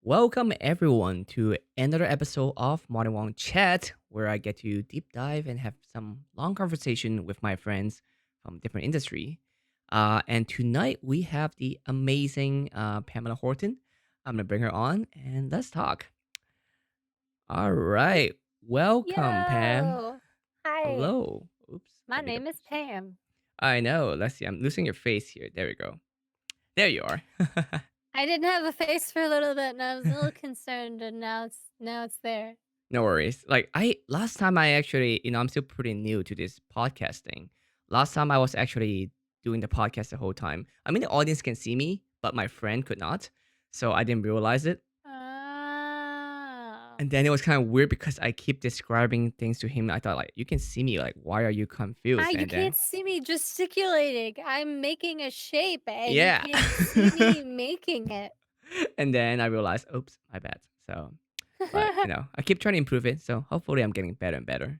Welcome everyone to another episode of Modern Wong Chat, where I get to deep dive and have some long conversation with my friends from different industry. And tonight we have the amazing Pamela Horton. I'm gonna bring her on and let's talk. All right, welcome, Pam. Yo! Hi, Hello. Oops, my let me name double. is Pam. I know. Let's see. I'm losing your face here. There we go. There you are. I didn't have a face for a little bit, and I was a little concerned, and now it's there. No worries. Like I last time I actually, I'm still pretty new to this podcasting. Last time I was actually doing the podcast the whole time. I mean the audience can see me, but my friend could not. So I didn't realize it. Oh. And then it was kind of weird because I keep describing things to him. I thought like, you can see me, like, why are you confused? You And can't then see me gesticulating. I'm making a shape, and you yeah. can't see me making it. And then I realized, oops, my bad. So but I keep trying to improve it. So hopefully I'm getting better and better.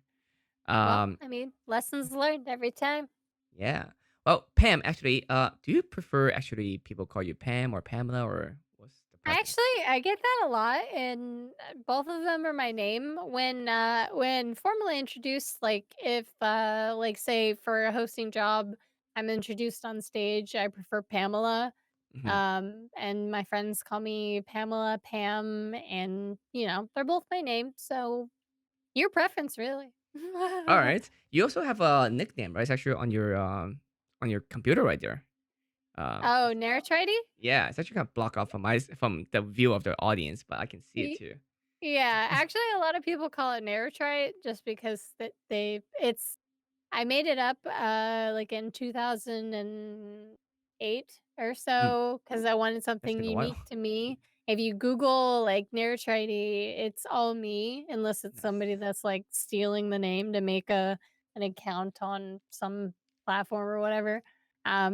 Well, Um lessons learned every time. Yeah. Well, Pam, actually, do you prefer actually people call you Pam or Pamela or what's the preference? I get that a lot, and both of them are my name. When formally introduced, like if like say for a hosting job, I'm introduced on stage. I prefer Pamela, Mhm. and my friends call me Pamela, Pam, and they're both my name. So your preference, really. All right. You also have a nickname, right? It's actually on your computer right there. Oh, Neritrity? Yeah, it's actually kind of blocked off from from the view of the audience, but I can see it Y- too. Yeah, actually, a lot of people call it Neritrite just because it's I made it up, like, in 2008 or Mm, so because I wanted that's something been a while. unique to me. If you Google, like, Neritrity, it's all me unless it's somebody Nice. that's, like, stealing the name to make an account on some platform or whatever. I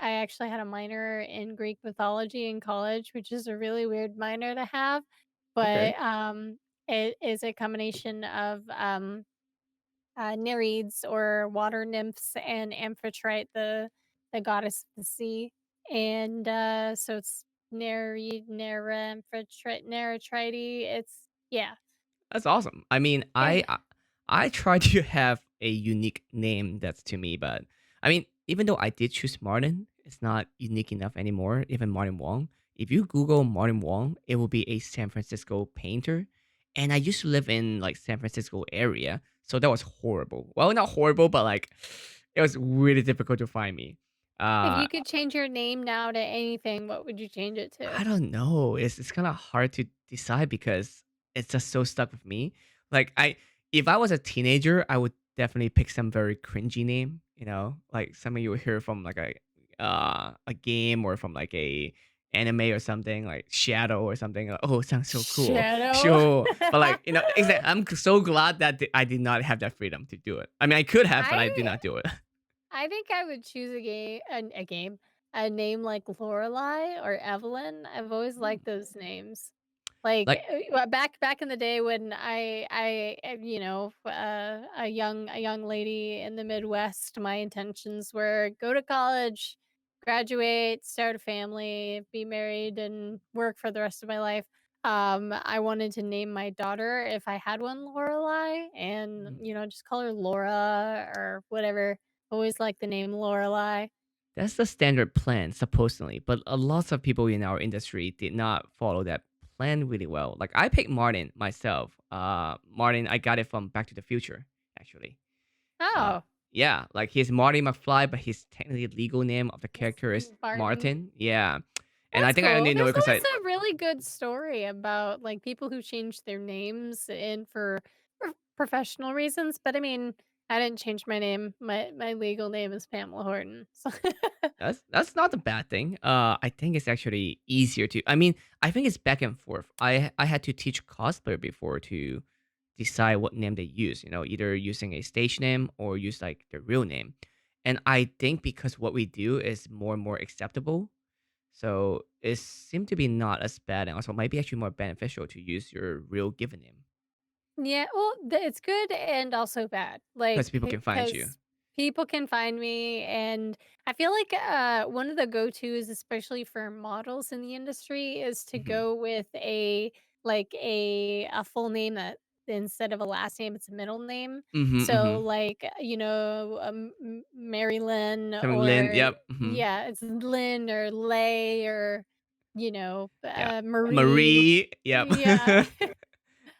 actually had a minor in Greek mythology in college, which is a really weird minor to have, Okay. but, it is a combination of, Nereids or water nymphs and Amphitrite, the goddess of the sea, and, so it's Nereid, Nera, Amphitrite, Neratrite, it's yeah. That's awesome. I mean, Eh, I try to have a unique name that's to me, but I mean, even though I did choose Martin, it's not unique enough anymore. Even Martin Wong. If you Google Martin Wong, it will be a San Francisco painter, and I used to live in like San Francisco area, so that was horrible. Well, not horrible, but like it was really difficult to find me. if Uh, you could change your name now to anything, what would you change it to? I don't know. It's kind of hard to decide because it's just so stuck with me. Like if I was a teenager, I would definitely pick some very cringy name. Like something you would hear from like a game or from like a anime or something like Shadow or something. Like, oh, it sounds so cool. Shadow? Sure, but like exactly. I'm so glad that I did not have that freedom to do it. I mean, I could have, but I did I not do it. I think I would choose a name like Lorelai or Evelyn. I've always Hmm. liked those names. Like Like back in the day when a young lady in the Midwest, my intentions were go to college, graduate, start a family, be married, and work for the rest of my life. I wanted to name my daughter if I had one Lorelai, and mhm. just call her Laura or whatever. Always liked the name Lorelai. That's the standard plan, supposedly, but a lots of people in our industry did not follow that plan really well. Like I picked Martin myself. Martin, I got it from Back to the Future, actually. Uh, Oh, yeah, like he's Marty McFly, but his technically legal name of the it's character is Barton. Martin. Yeah, and I That's think I cool. only know it There's because always a really good story about, like, people who change their names and for professional reasons, but, I mean, I didn't change my name. My legal name is Pamela Horton, so that's not a bad thing. I think it's actually easier to. I mean, I think it's back and forth. I had to teach cosplayer before to decide what name they use. Either using a stage name or use like their real name. And I think because what we do is more and more acceptable, so it seemed to be not as bad, and also might be actually more beneficial to use your real given name Yeah, well, it's good and also bad, like, because people can find you. People can find me, and I feel like, one of the go-tos, especially for models in the industry, is to Mhm. go with a full name that instead of a last name, it's a middle name. Mhm, So, mhm. like, Mary Lynn Something Lin, or yep, mhm. yeah, it's Lynn or Lay or, Yeah. Marie. Marie, yep. Yeah.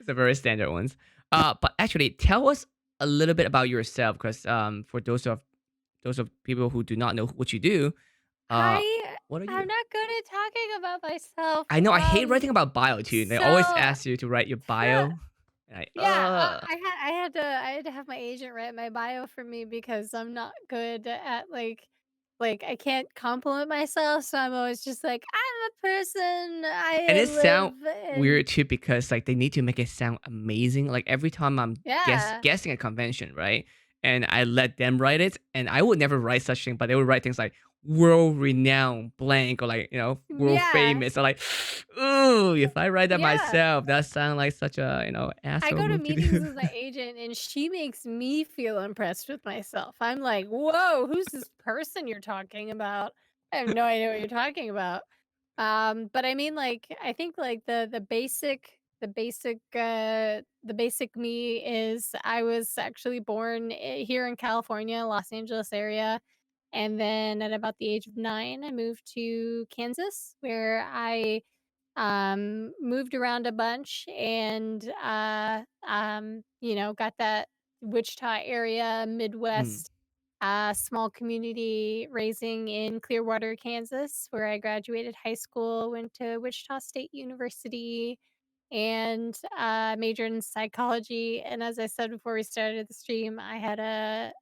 It's a very standard ones. But actually tell us a little bit about yourself, 'cause, for those of people who do not know what you do, uh, what are I'm you? not good at talking about myself. I know, I hate writing about bio too. They always So ask you to write your bio, and yeah, I had to have my agent write my bio for me because I'm not good at I can't compliment myself, so I'm always just like, "I'm a person, and I it sound live in." weird too because, like, they need to make it sound amazing. Like, every time I'm Yeah. guessing a convention, right? And I let them write it, and I would never write such thing, but they would write things like "world renowned blank" or, like, "world Yeah. famous." I'm like, "Ooh, if I write that Yeah. myself, that sound like such a, I asshole go to move to meetings do." with my agent and she makes me feel impressed with myself. I'm like, "Whoa, who's this person you're talking about? I have no idea what you're talking about." But I mean, I think the basic me is I was actually born here in California, Los Angeles area, and then at about the age of 9, I moved to Kansas, where I moved around a bunch and got that Wichita area, Mm, Midwest, small community raising in Clearwater, Kansas, where I graduated high school, went to Wichita State University, and majored in psychology. And as I said before we started the stream, I had a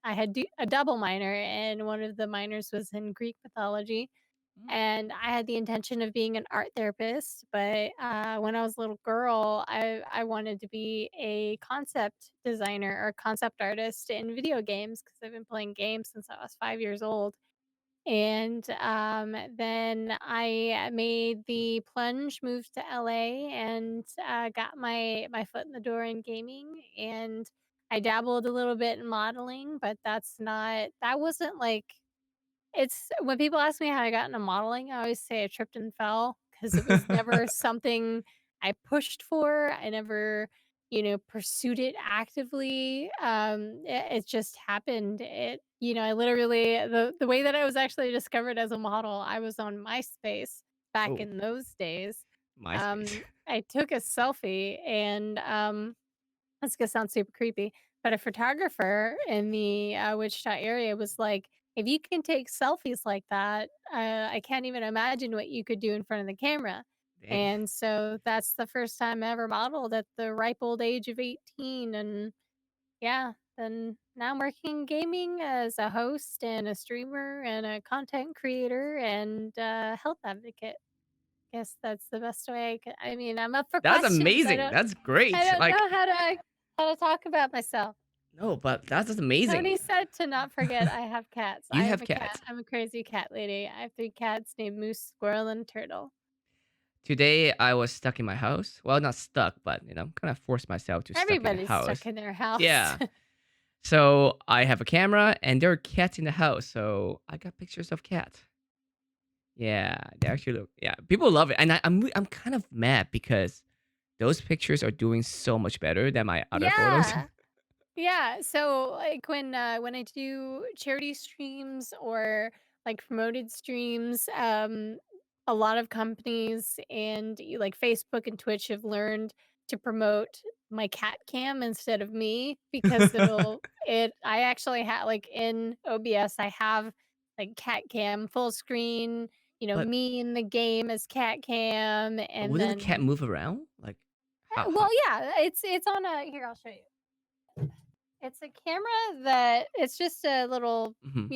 double minor, and one of the minors was in Greek mythology, mm, and I had the intention of being an art therapist, but when I was a little girl, I wanted to be a concept designer or concept artist in video games because I've been playing games since I was 5 years old. And then I made the plunge, moved to LA, and got my foot in the door in gaming. And I dabbled a little bit in modeling, but that wasn't like it's when people ask me how I got into modeling, I always say I tripped and fell because it was never something I pushed for. I never, pursued it actively. It just happened. I literally the way that I was actually discovered as a model, I was on MySpace back oh, in those days. MySpace. I took a selfie and this is gonna sound super creepy, but a photographer in the, Wichita area was like, "If you can take selfies like that, I can't even imagine what you could do in front of the camera." Dang. And so that's the first time I ever modeled at the ripe old age of 18, and yeah, then now I'm working in gaming as a host and a streamer and a content creator and health advocate. Guess that's the best way I mean, I'm up for That's questions. amazing. That's I great. don't Like, know how to talk about myself. no, but that's just amazing. Tony said to not forget I have cats. You I have have a cat. cats. I'm a crazy cat lady. I have 3 cats named Moose, Squirrel, and Turtle. Today, I was stuck in my house. Well, not stuck, but, kind of forced myself to stuck in the Everybody's stuck house. in their house. Yeah. So I have a camera, and there are cats in the house. So I got pictures of cats. Yeah, they actually look. Yeah, people love it, and I'm kind of mad because those pictures are doing so much better than my other photos. Yeah. Yeah, so, when I do charity streams or, promoted streams, a lot of companies and, Facebook and Twitch have learned to promote my cat cam instead of me because I actually have in OBS, I have, cat cam full screen, but me in the game as cat cam, and wouldn't the cat then move around? Like, how? well, yeah, it's on a here, I'll show you. It's a camera that it's just a little, Mhm.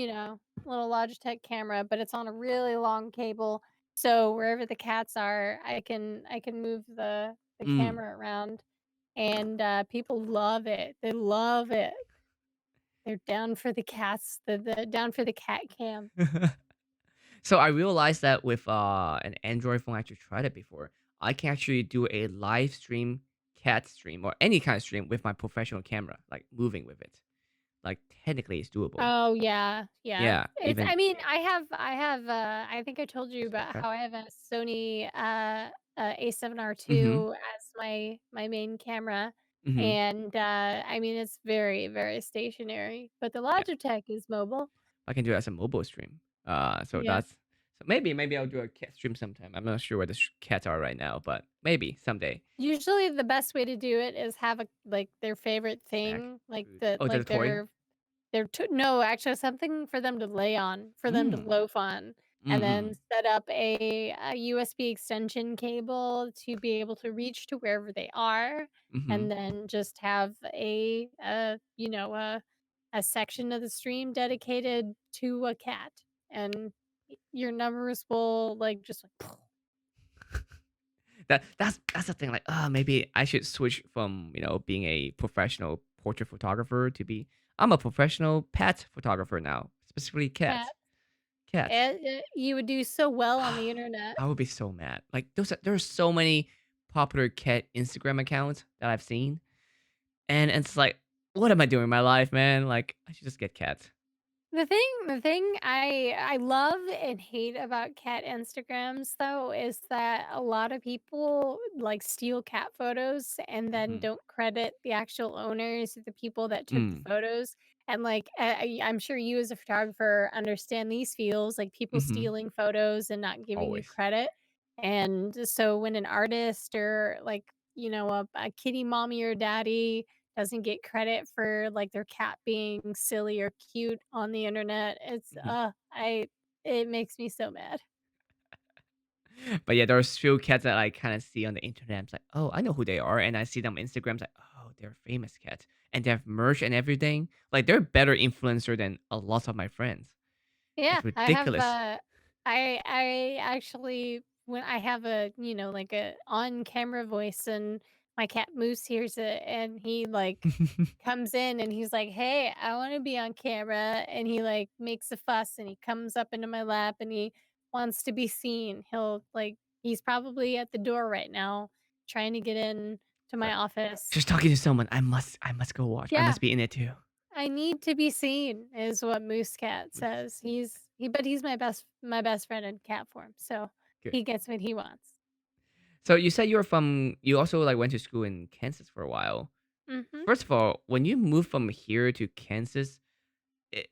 little Logitech camera, but it's on a really long cable. So wherever the cats are, I can move the Mm. camera around, and people love it. They love it. They're down for the cats. The down for the cat cam. So I realized that with an Android phone, I actually tried it before. I can actually do a live stream cat stream or any kind of stream with my professional camera, like moving with it. like technically it's doable. Oh, yeah, yeah. Yeah, It's even I mean, I think I told you just one about cut. how I have a Sony, Mhm. A7R II as my main camera, Mhm. and, I mean, it's very, very stationary, but the Yeah. Logitech is mobile. I can do it as a mobile stream. So Yeah. that's so maybe I'll do a cat stream sometime. I'm not sure where the cats are right now, but maybe someday. Usually, the best way to do it is have a like, their favorite Snack, thing, like, food. Oh, the like, toy? their t no, actually, something for them to lay on, for them to Mm. loaf on, and then Mhm. set up a USB extension cable to be able to reach to wherever they are, and Mhm. then just have a section of the stream dedicated to a cat, and your numbers will, like, just like That's the thing. Like, maybe I should switch from being a professional portrait photographer to be. I'm a professional pet photographer now, specifically cat. cats. Cats. You would do so well on the internet. I would be so mad. Like there are so many popular cat Instagram accounts that I've seen, and it's like, what am I doing in my life, man? Like, I should just get cats. The thing I love and hate about cat Instagrams though is that a lot of people like steal cat photos and then Mhm. don't credit the actual owners, the people that took the Mm. photos. And like I'm sure you as a photographer understand these feels like people Mhm. stealing photos and not giving you Always. credit. And so when an artist or like a kitty mommy or daddy doesn't get credit for, like, their cat being silly or cute on the internet. Mhm. I it makes me so mad. But yeah, there's few cats that I kind of see on the internet. I'm like, oh, I know who they are, and I see them on Instagram. It's like, oh, they're famous cats, and they have merch and everything. Like they're better influencer than a lot of my friends. Yeah, It's ridiculous. I actually when I have like, a on-camera voice and my cat Moose hears it, and he, like, comes in and he's like, "Hey, I wanna be on camera," and he, like, makes a fuss, and he comes up into my lap, and he wants to be seen. He's probably at the door right now trying to get in to So, my office. just talking to someone. I must go watch. I Yeah, must be in it too. I need to be seen is what Moose Cat Moose. says. He's my best friend in cat form, so Good. he gets what he wants. So you said you also like went to school in Kansas for a while. Mhm. First of all, when you moved from here to Kansas,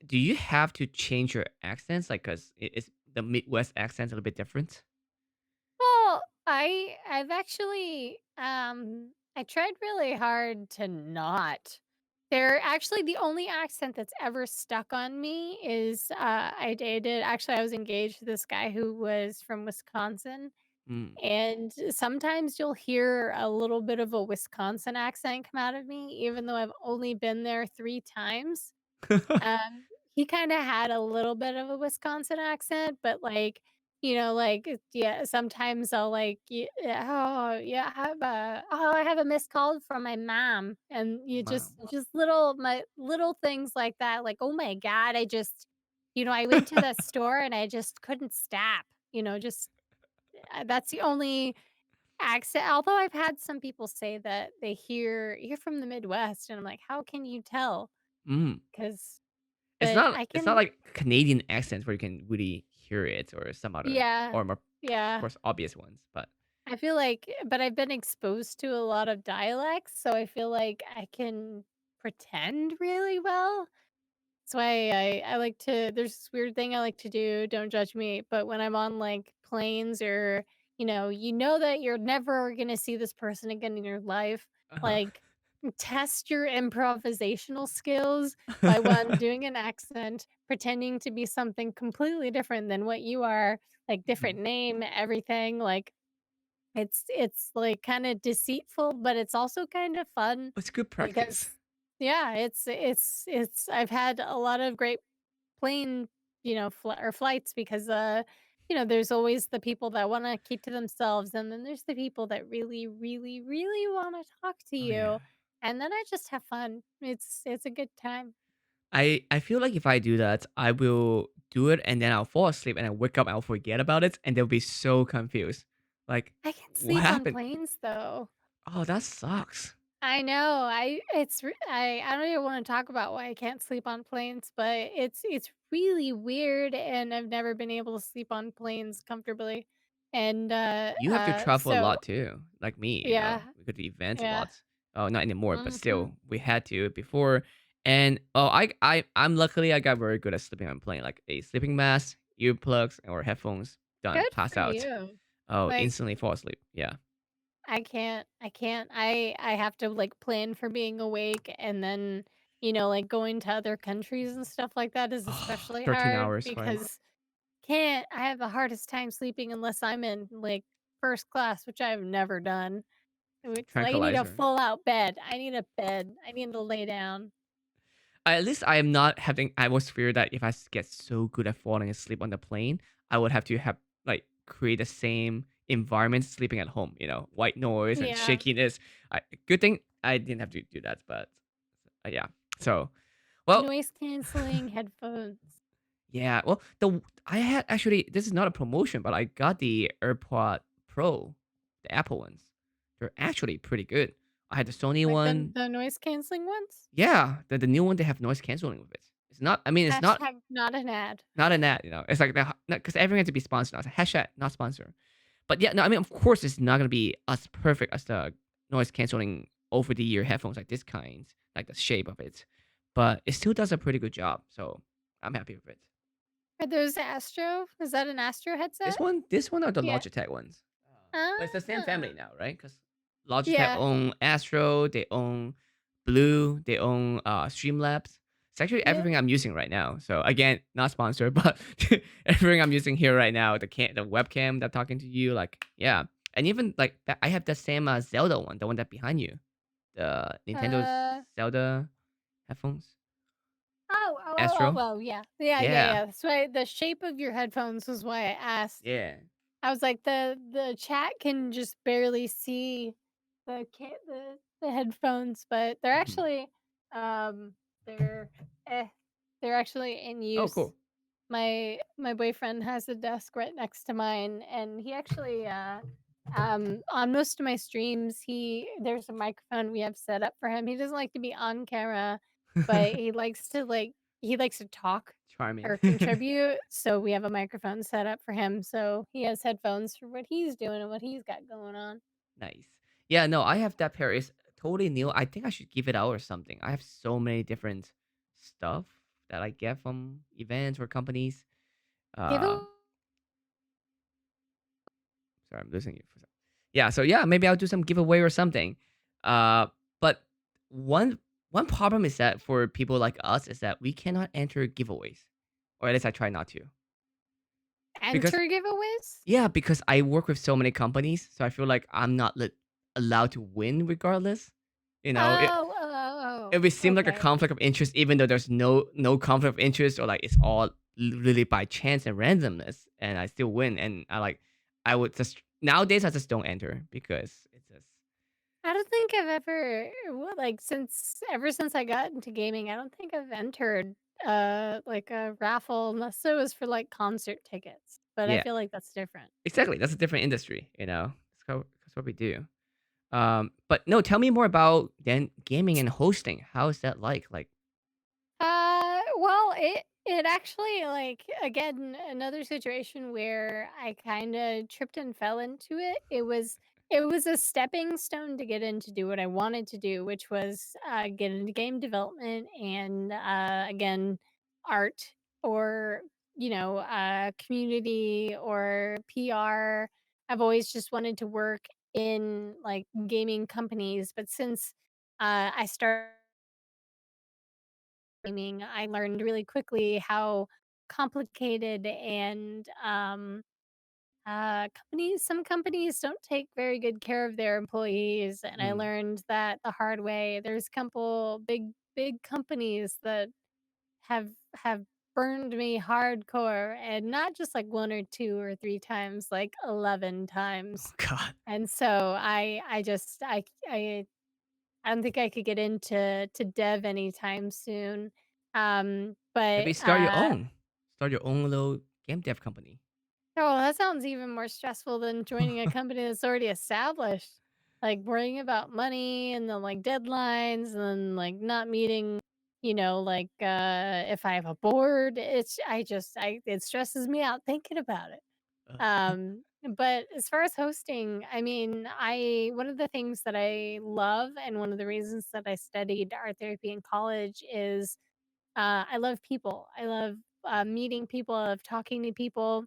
do you have to change your accents? Like, cause is the Midwest accents a little bit different? Well, I've actually I tried really hard to not. They're actually the only accent that's ever stuck on me is I was engaged to this guy who was from Wisconsin, Mm. and sometimes you'll hear a little bit of a Wisconsin accent come out of me even though I've only been there 3 times. He kinda had a little bit of a Wisconsin accent, but, like, yeah, sometimes I'll, like, "Oh, yeah, I have a missed call from my mom," and you Mom. just little things like that, like, "Oh my god, I went to the store and I just couldn't stop," just that's the only accent although I've had some people say that they hear, "You're from the Midwest," and I'm like, "How can you tell?" Mm. 'Cause It's but not I it's not can like Canadian accents where you can really hear it or some other yeah, or more, of yeah. course, obvious ones, but I feel like but I've been exposed to a lot of dialects, so I feel like I can pretend really well. That's why I like to there's this weird thing I like to do, don't judge me, but when I'm on, like, planes or, you know that you're never gonna see this person again in your life, uh-huh. like, test your improvisational skills by, 1, doing an accent, pretending to be something completely different than what you are, like, Mhm. different name, everything, like, it's, like, kinda deceitful, but it's also kind of fun It's good practice. because yeah, it's I've had a lot of great plane, flights because, there's always the people that wanna keep to themselves, and then there's the people that really, really, really wanna talk to Oh, yeah. you, and then I just have fun. It's a good time. I feel like if I do that, I will do it and then I'll fall asleep and I wake up, I'll forget about it, and they'll be so confused. Like, I can "What sleep on happened?" planes, though. "Oh, that sucks." I know. I don't even wanna talk about why I can't sleep on planes, but it's really weird, and I've never been able to sleep on planes comfortably. And, You have to travel a so lot too, like me, yeah, we go to events a yeah. lot. Oh, not anymore, but Mhm. still, we had to before. And oh, I'm luckily I got very good at sleeping on plane, like a sleeping mask, earplugs, or headphones. Done. Good Pass for out. you. Oh, Like, instantly fall asleep. Yeah. I can't. I have to, like, plan for being awake, and then, like, going to other countries and stuff like that is Oh, especially 13 hard hours, right? because can't I have the hardest time sleeping unless I'm in, like, first class, which I've never done. Which I need a Tranquilizer. full out bed. I need a bed. I need to lay down. At least I am not having. I was feared that if get so good at falling asleep on the plane, I would have to have like create the same environment sleeping at home. White noise and Yeah. shakiness. Good thing I didn't have to do that, but yeah. So, well, Noise canceling headphones. yeah. Well, I had actually this is not a promotion, but I got the AirPod Pro, the Apple ones. They're actually pretty good. I had the Sony Like the one. the noise canceling ones? Yeah, the new one they have noise canceling with it. It's not. I mean, it's not Hashtag not an ad. not an ad. It's like the because everything has to be sponsored now. It's a hashtag, not sponsor. But yeah, no, I mean, of course, it's not gonna be as perfect as the noise canceling over the ear headphones like this kind, like the shape of it. But it still does a pretty good job. So I'm happy with it. Are those Astro? Is that an Astro headset? This one are the Yeah. Logitech ones. But it's the same Ah. family now, right? Because Logitech Yeah. own Astro, they own Blue, they own Streamlabs. It's actually Yeah. everything I'm using right now. So again, not sponsored, but everything I'm using here right now, the webcam that talking to you, like yeah, and even like that, I have the same Zelda one, the one that behind you, the Nintendo Uh Zelda headphones, Astro. yeah. Yeah, yeah, Yeah, yeah. That's why the shape of your headphones was why I asked. yeah. I was like, the chat can just barely see the headphones, but they're Mhm. actually, they're, eh, they're actually in Oh, use. cool. My boyfriend has a desk right next to mine, and he actually, on most of my streams, he there's a microphone we have set up for him. He doesn't like to be on camera, but he likes to talk Charming. or contribute, so we have a microphone set up for him, so he has headphones for what he's doing and what he's got going on. Nice. Yeah, no, I have that pair. It's totally new. I think I should give it out or something. I have so many different stuff that I get from events or companies. Give Uh, a sorry, I'm losing you for a second. Yeah, so yeah, maybe I'll do some giveaway or something. But one problem is that for people like us is that we cannot enter giveaways, or at least I try not to, because enter giveaways? yeah, because I work with so many companies, so I feel like I'm not allowed to win regardless. You know, it would seem like a Okay. conflict of interest, even though there's no conflict of interest, or like it's all really by chance and randomness, and I still win. And I would just nowadays I just don't enter because it's just I don't think I've ever like, since ever since I got into gaming, I don't think I've entered, like, a raffle unless it was for, like, concert tickets, but I yeah, feel like that's different. exactly. That's a different industry, That's what we do. But no, tell me more about then gaming and hosting. How is that like? Like, Well, it actually, like, again, another situation where I kinda tripped and fell into it. It was a stepping stone to get in to do what I wanted to do, which was, get into game development and, again, art or, community or PR. I've always just wanted to work in, like, gaming companies, but since, I started gaming, I learned really quickly how complicated and some companies don't take very good care of their employees, and I mm, learned that the hard way. There's a couple big companies that have burned me hardcore, and not just like one or two or three times, like 11 oh times. god, And so I just I don't think I could get into dev anytime soon. maybe But start your own little game dev company. oh, that sounds even more stressful than joining a company that's already established. like worrying about money and then like deadlines and then like not meeting, like if I have a board, it stresses me out thinking about it. Uh, But as far as hosting, I mean, I one of the things that I love and one of the reasons that I studied art therapy in college is I love people. I love meeting people, I love talking to people.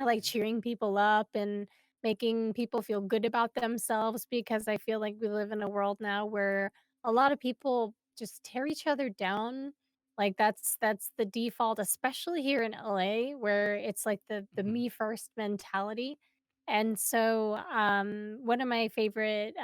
I like cheering people up and making people feel good about themselves because I feel like we live in a world now where a lot of people just tear each other down. Like that's the default, especially here in LA where it's like the mhm, me first mentality. And so one of my favorite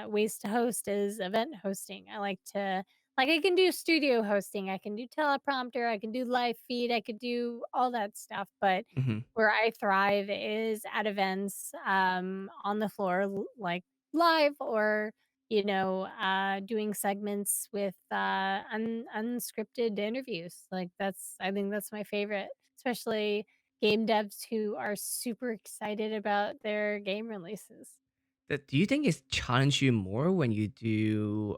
ways to host is event hosting. I like to like I can do studio hosting, I can do teleprompter, I can do live feed, I could do all that stuff, but mhm. where I thrive is at events, on the floor, like live or, doing segments with unscripted interviews. Like I think that's my favorite, especially game devs who are super excited about their game releases. Do you think it's challenge you more when you do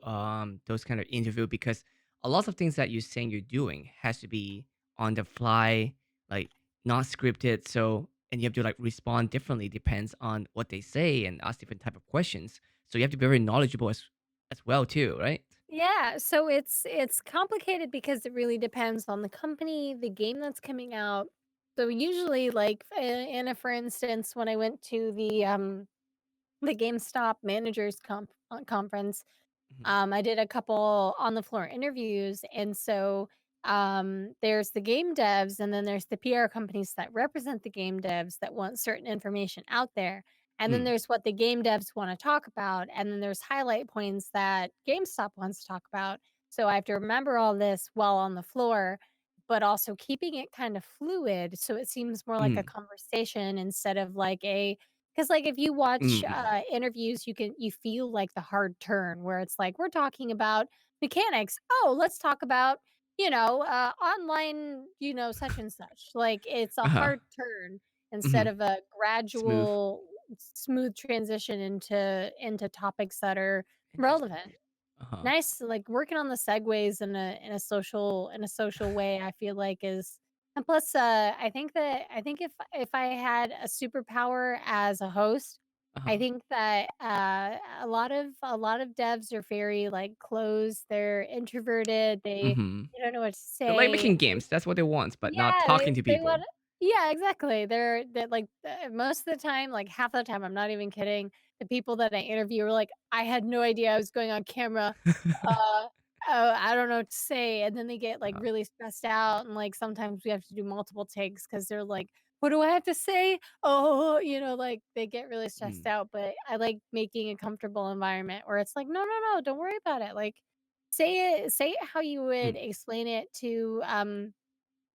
those kind of interview because a lot of things that you're saying you're doing has to be on the fly, like not scripted. So and you have to like respond differently depends on what they say and ask different type of questions. So you have to be very knowledgeable as well too, right? Yeah, so it's complicated because it really depends on the company, the game that's coming out. So usually, like in a for instance, when I went to the GameStop managers conference, Mhm, I did a couple on the floor interviews, and so there's the game devs, and then there's the PR companies that represent the game devs that want certain information out there. And then mm, there's what the game devs want to talk about, and then there's highlight points that GameStop wants to talk about. So I have to remember all this while on the floor, but also keeping it kind of fluid so it seems more like a mm, conversation instead of like a because, like, if you watch, mm, mm, interviews, you feel, like, the hard turn where it's like, "We're talking about mechanics. Oh, let's talk about, online, such and such." Like, it's a uh-huh, hard turn instead mhm, of a smooth. gradual, smooth transition into topics that are Interesting. relevant. Uh-huh. Nice, like, working on the segues in a social way, I feel like is and plus, I think if I had a superpower as a host, I Uh-huh. think that, a lot of devs are very, like, closed, they're introverted, Mhm. they don't know what to They like say. making games. That's what they want, but not Yeah, they talking to they want people. yeah, exactly. They're like, most of the time, like, half of the time, I'm not even kidding, the people that I interview are like, "I had no idea I was going on camera, uh, I don't know what to say," and then they get, like, Uh-huh. really stressed out, and, like, sometimes we have to do multiple takes because 'cause they're like, "What do I have to say? Oh," like, they get really stressed Mm, out, but I like making a comfortable environment where it's like, "No, no, no, don't worry about it," like, say it how you would mm, explain it to,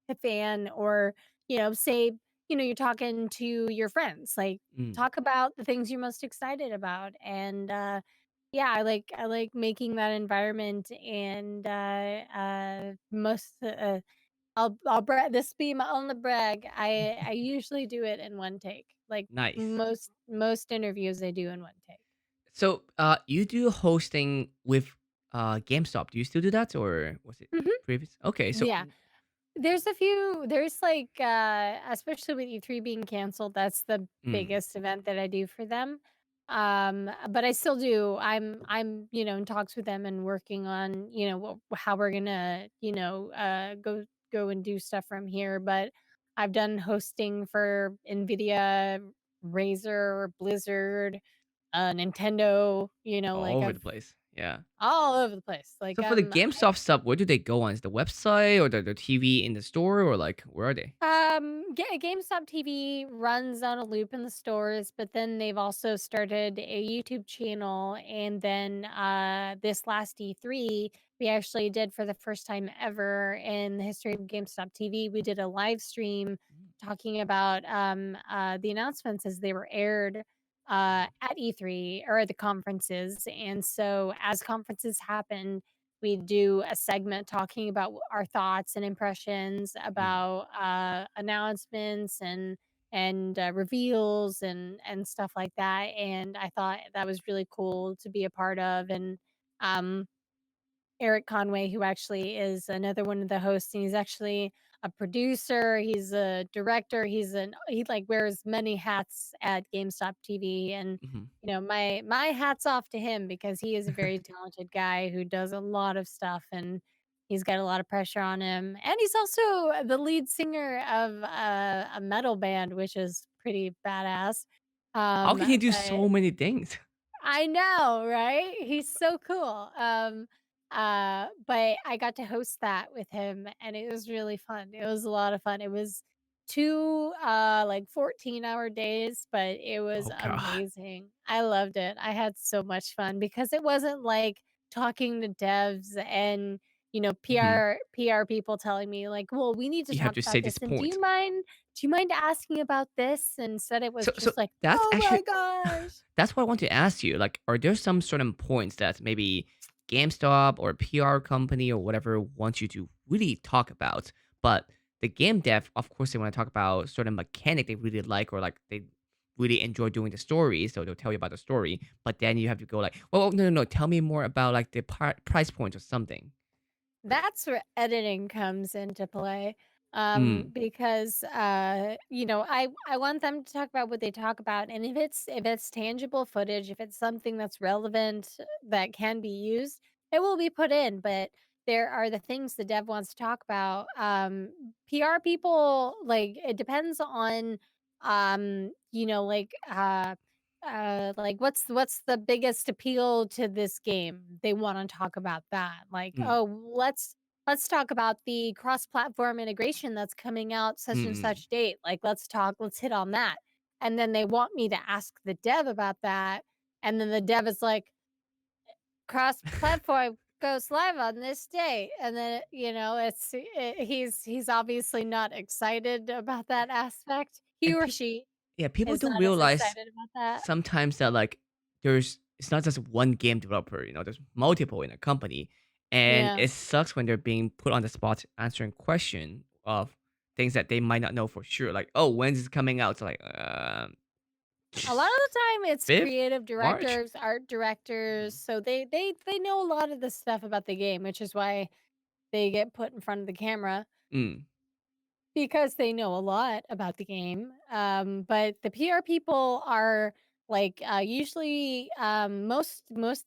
a fan or, say, you're talking to your friends, like, mm. talk about the things you're most excited about, and, yeah, I like making that environment and, I'll this be my only brag, I usually do it in 1 take, like, Nice. most interviews I do in 1 take. So, you do hosting with, GameStop. Do you still do that, or was it Mhm. previous? Okay, so Yeah. There's like, especially with E3 being canceled, that's the mm, biggest event that I do for them. But I still do. I'm in talks with them and working on, how we're gonna, go and do stuff from here. But I've done hosting for Nvidia, Razer, Blizzard, Nintendo. Like all over the I've place. Yeah. all over the place. Like So for the GameStop stuff, where do they go on? Is the website or the TV in the store, or like where are they? GameStop TV runs on a loop in the stores, but then they've also started a YouTube channel. And then this last E3, we actually did for the first time ever in the history of GameStop TV, we did a live stream Mm, talking about the announcements as they were aired mhm, at E3 or at the conferences. And so as conferences happened, we do a segment talking about our thoughts and impressions mm, about announcements and and reveals and stuff like that. And I thought that was really cool to be a part of. And um, Eric Conway, who actually is another one of the hosts, and he's actually a producer, he's a director, he, like, wears many hats at GameStop TV, and, Mhm. my hat's off to him because he is a very talented guy who does a lot of stuff, and he's got a lot of pressure on him, and he's also the lead singer of a metal band, which is pretty badass, How can he do but so many things? I know, right? He's so cool. But I got to host that with him and it was really fun. It was a lot of fun. It was 2 like 14-hour days, but it was Oh god. amazing. I loved it. I had so much fun because it wasn't like talking to devs and Mhm. PR people telling me like, "Well, we need to You have talk to about say this this and point. do you mind asking about this?" Instead it was So just like, that's "Oh my actually gosh." that's what I want to ask you. Like, are there some certain points that maybe GameStop or PR company or whatever wants you to really talk about, but the game dev, of course, they want to talk about certain mechanic they really like or like they really enjoy doing the story, so they'll tell you about the story. But then you have to go like, well, no, no, no, tell me more about like the price point or something. That's where editing comes into play, Mm, because, I want them to talk about what they talk about, and if it's tangible footage, if it's something that's relevant that can be used, it will be put in, but there are the things the dev wants to talk about. PR people, like, it depends on, what's the biggest appeal to this game? They wanna talk about that. Like, mm, "Oh, let's talk about the cross-platform integration that's coming out mm, such and mm, such date. Like, let's hit on that." And then they want me to ask the dev about that, and then the dev is like, "Cross-platform goes live on this date." And then, he's obviously not excited about that aspect. He and or people, she yeah, people is don't not as realize excited about that. sometimes that like it's not just one game developer, there's multiple in a company. And Yeah. it sucks when they're being put on the spot answering question of things that they might not know for sure. Like, oh, when's it coming out? It's like A lot of the time it's 5th creative March? directors, art directors, Mhm. so they know a lot of the stuff about the game, which is why they get put in front of the camera Mm, because they know a lot about the game. But the PR people are like usually most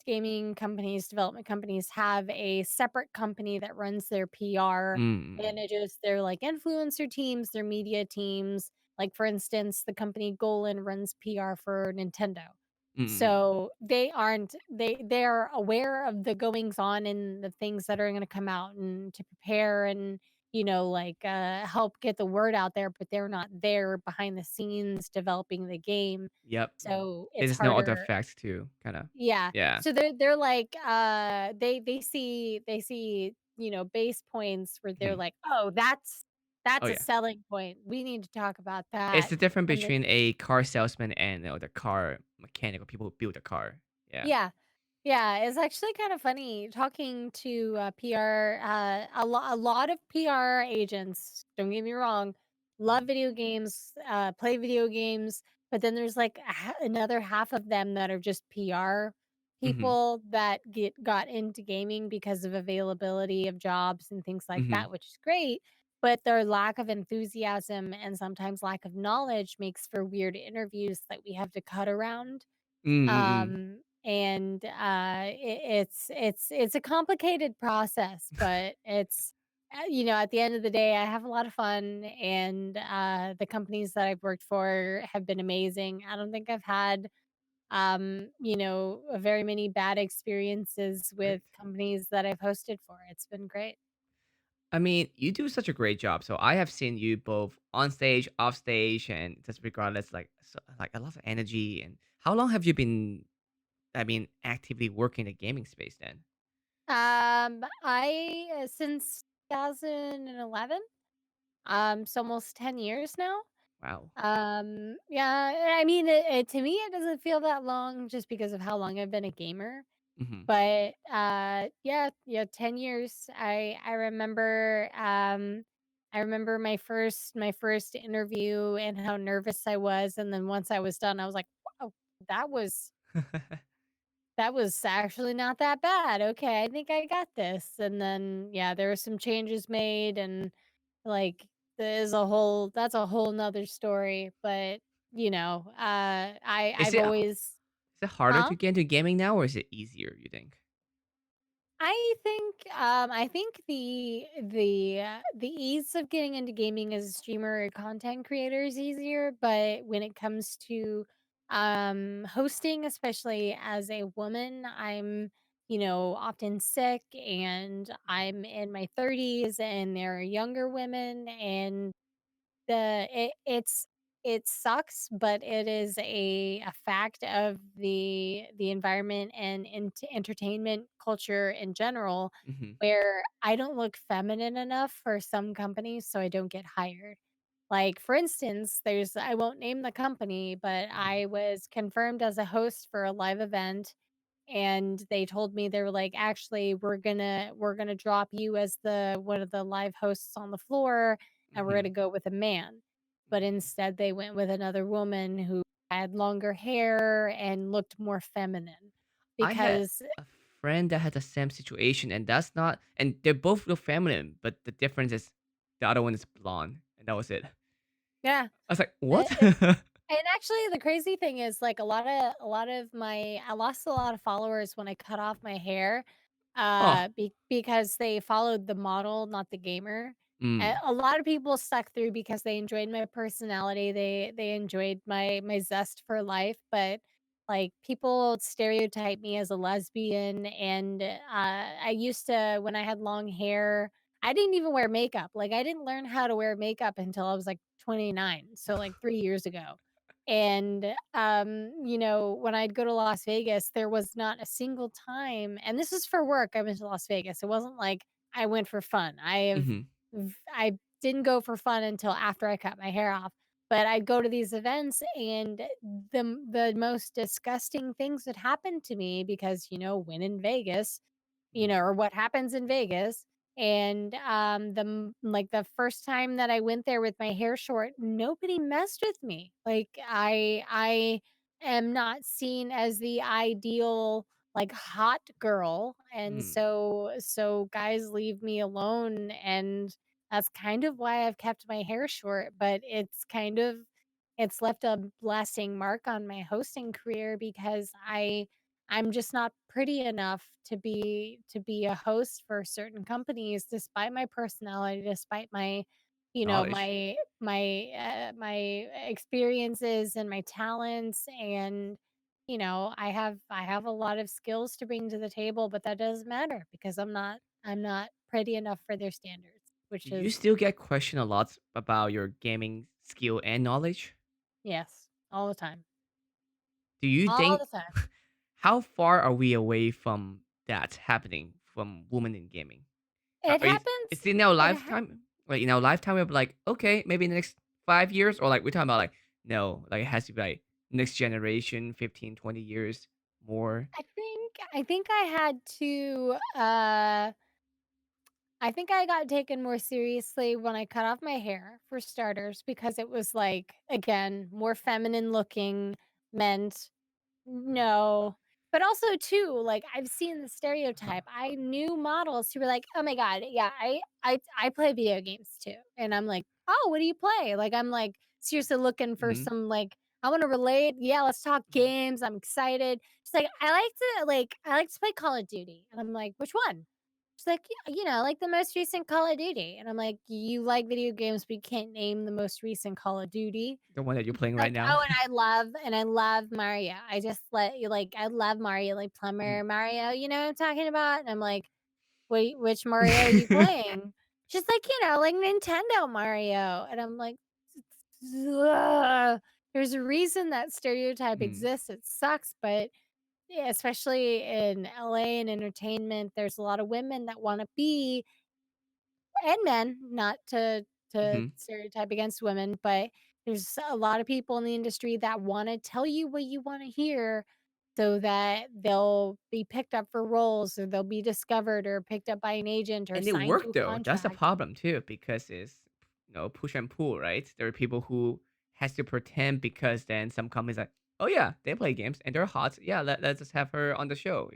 gaming companies, development companies have a separate company that runs their PR mm, manages their like influencer teams, their media teams. Like for instance, the company Golan runs PR for Nintendo. mm, mm. So they're aware of the goings on and the things that are going to come out and to prepare and help get the word out there, but they're not there behind the scenes developing the game. Yep. So They it's just know other harder. facts too, kind of. Yeah. Yeah. So they're like, they see, base points where they're Mhm. like, "Oh, that's Oh a yeah. selling point. We need to talk about It's that." the difference And the between a car salesman and the car mechanic or people who build a car. Yeah. Yeah. Yeah, it's actually kind of funny talking to PR. A lot of PR agents, don't get me wrong, love video games, play video games, but then there's like another half of them that are just PR Mhm. people that got into gaming because of availability of jobs and things like Mhm. that, which is great. But their lack of enthusiasm and sometimes lack of knowledge makes for weird interviews that we have to cut around. Mm, mm, It's a complicated process, but at the end of the day, I have a lot of fun, and the companies that I've worked for have been amazing. I don't think I've had very many bad experiences with great. companies that I've hosted for. It's been great. I mean, you do such a great job. So I have seen you both on stage, off stage, and just regardless, like a lot of energy. And how long have you been? I mean, actively working in the gaming space then? I since 2011, it's almost 10 years now. Wow. Yeah, I mean, to me, it doesn't feel that long just because of how long I've been a gamer. Hmm. But yeah, 10 years. I remember. I remember my first interview and how nervous I was, and then once I was done, I was like, "Wow, that was that was actually not that bad. Okay, I think I got this." And then, yeah, there were some changes made, and like there's a whole that's a whole nother story. But Is I've it always, is it harder huh? to get into gaming now, or is it easier, you think? I think the ease of getting into gaming as a streamer or content creator is easier, but when it comes to hosting, especially as a woman, I'm often sick, and I'm in my 30s, and there are younger women, and it sucks, but it is a fact of the environment and entertainment culture in general, Mhm, where I don't look feminine enough for some companies, so I don't get hired. Like, for instance, there's I won't name the company, but mhm, I was confirmed as a host for a live event, and they told me, they were like, "Actually, we're gonna drop you as the one of the live hosts on the floor, and we're gonna mhm, go with a man." But mhm. instead, they went with another woman who had longer hair and looked more feminine I had because a friend that had the same situation, and that's not and they both look feminine, but the difference is the other one is blonde, and that was it. yeah, I was like, "What?" it and actually, the crazy thing is, like, a lot of my I lost a lot of followers when I cut off my hair, Huh. because they followed the model, not the gamer. Mm, A lot of people stuck through because they enjoyed my personality, they enjoyed my zest for life, but, like, people stereotype me as a lesbian, and, I used to when I had long hair, I didn't even wear makeup. Like, I didn't learn how to wear makeup until I was, like, 29, so, like, 3 years ago. And, when I'd go to Las Vegas, there was not a single time, and this is for work, I went to Las Vegas. It wasn't like I went for fun. mhm. I didn't go for fun until after I cut my hair off, but I'd go to these events, and the most disgusting things would happen to me because, when in Vegas, Mhm. or what happens in Vegas. And like the first time that I went there with my hair short, nobody messed with me. Like, I am not seen as the ideal, like, hot girl, and Mm. so guys leave me alone, and that's kind of why I've kept my hair short. But it's left a lasting mark on my hosting career because I'm just not pretty enough to be a host for certain companies, despite my personality, despite my, Knowledge. my experiences and my talents. And I have a lot of skills to bring to the table, but that doesn't matter because I'm not pretty enough for their standards, Do which you is, still get questioned a lot about your gaming skill and knowledge? yes, all the time, Do you all think the time. how far are we away from that happening from women in gaming? It Are you happens. is it in our It lifetime? Like, in our lifetime, we're like, "Okay, maybe in the next 5 years," or, like, we're talking about, like, no, like, it has to be, like, next generation, 15, 20 years more? I think I think I got taken more seriously when I cut off my hair, for starters, because it was, like, again, more feminine looking meant no. But also too, like, I've seen the stereotype. I knew models who were like, "Oh my god, yeah, I play video games too." And I'm like, "Oh, what do you play?" Like, I'm, like, seriously looking for Mhm, some, like, "I wanna relate. Yeah, let's talk mhm. games. I'm excited." She's like, I like to play Call of Duty." And I'm like, "Which one?" She's like, "Yeah, like the most recent Call of Duty." And I'm like, "You like video games, but you can't name the most recent Call of Duty." The one that you're And she's playing right like, now? "Oh, and I love Mario. I love Mario, like Mhm. plumber Mario, you know what I'm talking about?" And I'm like, "Wait, which Mario are you playing?" She's like, like Nintendo Mario." And I'm like, "Ugh." There's a reason that stereotype Mm. exists. It sucks, but yeah, especially in LA and entertainment, there's a lot of women that wanna be, and men, not to Mhm. stereotype against women, but there's a lot of people in the industry that wanna tell you what you wanna hear so that they'll be picked up for roles, or they'll be discovered or picked up by an agent or And it signed to worked a though, that's the contract. problem too, because it's push and pull, right? There are people who has to pretend because then some companies like, oh yeah, they play games and they're hot. Yeah, let's just have her on the show.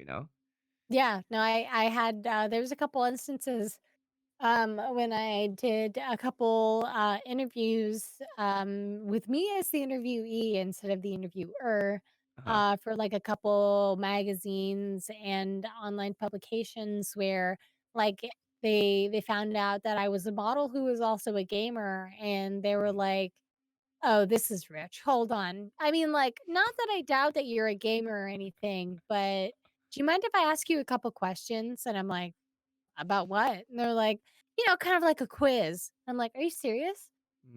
Yeah, no, I had, there was a couple instances, when I did a couple, interviews, with me as the interviewee instead of the interviewer, Uh-huh. for, like, a couple magazines and online publications where, like, they found out that I was a model who was also a gamer, and they were Mhm. like, "Oh, this is rich. Hold on." I mean, like, not that I doubt that you're a gamer or anything, but do you mind if I ask you a couple questions? And I'm like, "About what?" And they're like, kind of like a quiz. I'm like, "Are you serious?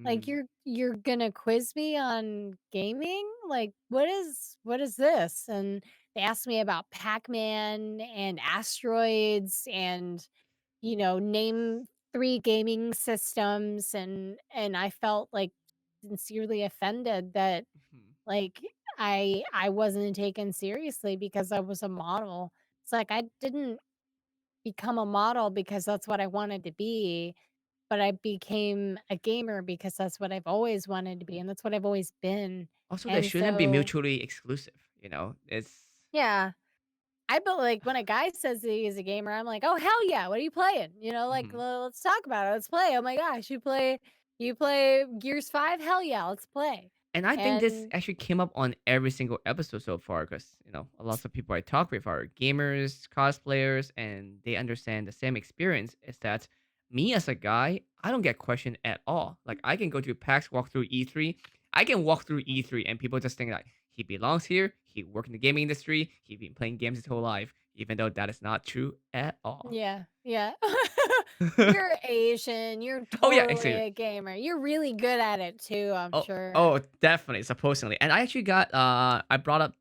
Like, Mm. you're gonna quiz me on gaming? Like, what is this?" And they asked me about Pac-Man and asteroids and, name 3 gaming systems, and I felt, like, sincerely offended that, Mhm. like, I wasn't taken seriously because I was a model. It's like I didn't become a model because that's what I wanted to be, but I became a gamer because that's what I've always wanted to be, and that's what I've always been. Also, they And shouldn't be so mutually exclusive. It's yeah. I but, like, when a guy says that he's a gamer, I'm like, "Oh, hell yeah, what are you playing?" Like, Mhm. Let's talk about it, let's play, oh my gosh, you play Gears 5? Hell yeah, let's play." And I think this And actually came up on every single episode so far because a lot of people I talk with are gamers, cosplayers, and they understand the same experience is that me as a guy, I don't get questioned at all. Like I can go to PAX, walk through E3. I can walk through E3 and people just think like he belongs here, he worked in the gaming industry, he's been playing games his whole life, even though that is not true at all. yeah, yeah. You're Asian, you're Oh yeah, totally exactly. a gamer, you're really good at it too, I'm Oh, sure. oh, definitely, supposedly. And I actually I brought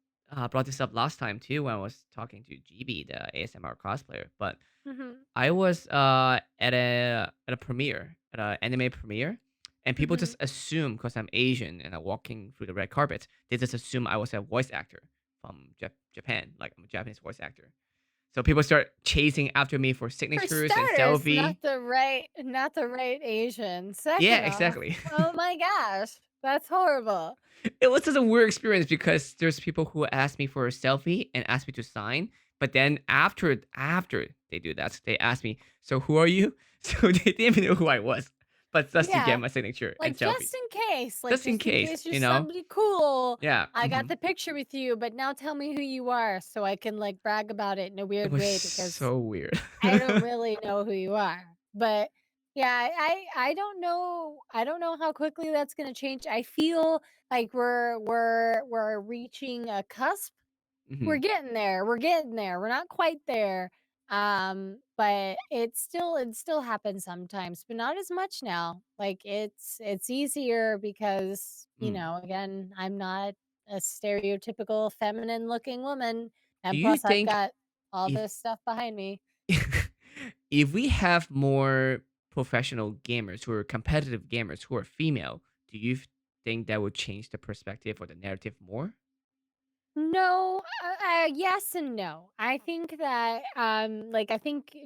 this up last time too when I was talking to GB, the ASMR cosplayer. But Mhm, I was at a premiere, at an anime premiere, and people just mhm. assume because I'm Asian and I'm walking through the red carpet, they just assume I was a voice actor from Japan, like I'm a Japanese voice actor. So people start chasing after me for For signatures and starters, selfie. not the right Asian. Yeah, Second off, exactly. oh my gosh, that's horrible. It was just a weird experience because there's people who ask me for a selfie and ask me to sign, but then after they do that, they ask me, "So who are you?" So they didn't even know who I was, but just to get Yeah, my signature and like, selfie, like, just in just in case, case you're you know? somebody cool, Yeah. I got the picture with you, but now tell me who you are so I can, like, brag about it in a It weird was way because so weird. I don't really know who you are. But, yeah, I don't know how quickly that's gonna change. I feel like we're reaching a cusp. We're Mhm. getting there, we're getting there, we're not quite there, but it still happens sometimes, but not as much now. Like, it's easier because, Mm. again, I'm not a stereotypical feminine-looking woman, Do and you plus I've think got all if this stuff behind me. if we have more professional gamers who are competitive gamers who are female, do you think that would change the perspective or the narrative more? No, yes and no. I think that,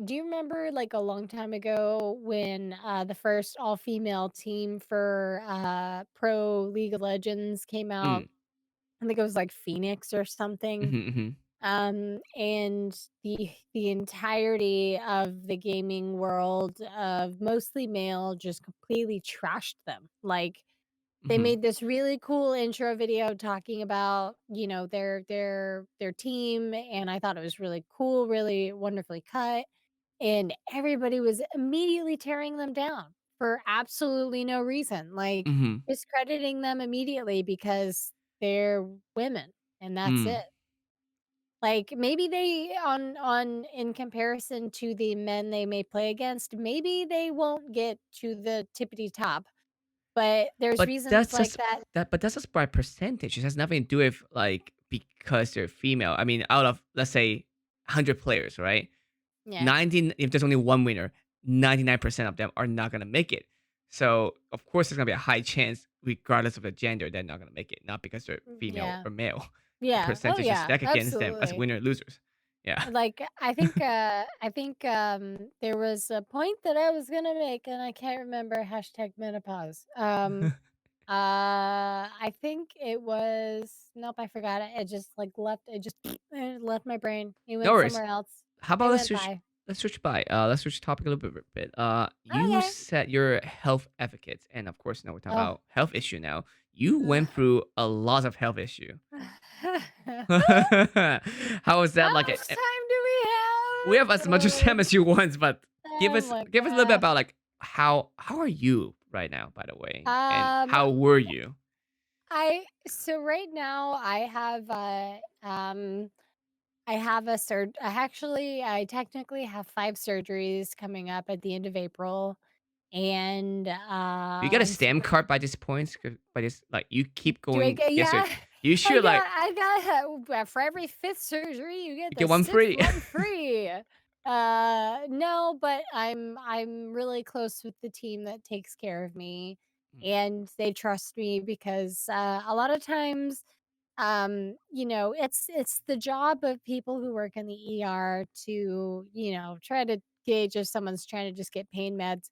do you remember like a long time ago when the first all female team for Pro League of Legends came out? Mm. I think it was like Phoenix or something. Mhm, mhm. And the entirety of the gaming world of mostly male just completely trashed them. Like they Mhm. made this really cool intro video talking about, their team, and I thought it was really cool, really wonderfully cut, and everybody was immediately tearing them down for absolutely no reason, like, Mhm. discrediting them immediately because they're women, and that's Mm. it. Like, maybe they on in comparison to the men they may play against, maybe they won't get to the tippity top, but there's But reasons that's like just that. but that's just by percentage. It has nothing to do with, like, because they're female. I mean, out of, let's say, 100 players, right? Yeah. 90 if there's only 1 winner, 99% of them are not gonna make it. So, of course, there's gonna be a high chance, regardless of the gender, they're not gonna make it, not because they're female Yeah. or male. The Yeah. Oh, percentage is yeah. stacked against them as Absolutely. winner losers. Yeah. Like, I think, there was a point that I was gonna make, and I can't remember, hashtag menopause. I think it was nope, I forgot it. It just, like, left it just it left my brain. It No went worries. somewhere else. How It about went by. let's switch topic a little bit. You Okay. said you're a health advocate, and of course, now we're talking Oh. about health issue now. You went through a lot of health issue. How is that How like much time do we we have have? as much time as you want, but Oh my give us a little bit gosh. about like how are you right now, by the way, and Um, how were you? I so right now I have a I technically have 5 surgeries coming up at the end of April, and, Do you get a I'm stamp super card by this point? By this, like you keep do I going. get Yes, sir. yeah, You should like I got for every 5th surgery, you get you the get one 6th free. one free. No, but I'm really close with the team that takes care of me, Mm, and they trust me because, a lot of times it's the job of people who work in the ER to, try to gauge if someone's trying to just get pain meds.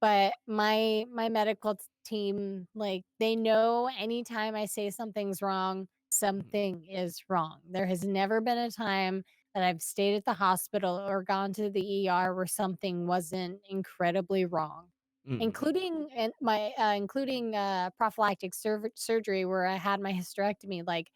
But my medical team, like, they know anytime I say something's wrong, mm, something is wrong. There has never been a time that I've stayed at the hospital or gone to the ER where something wasn't incredibly wrong. mm, Including prophylactic surgery where I had my hysterectomy, like,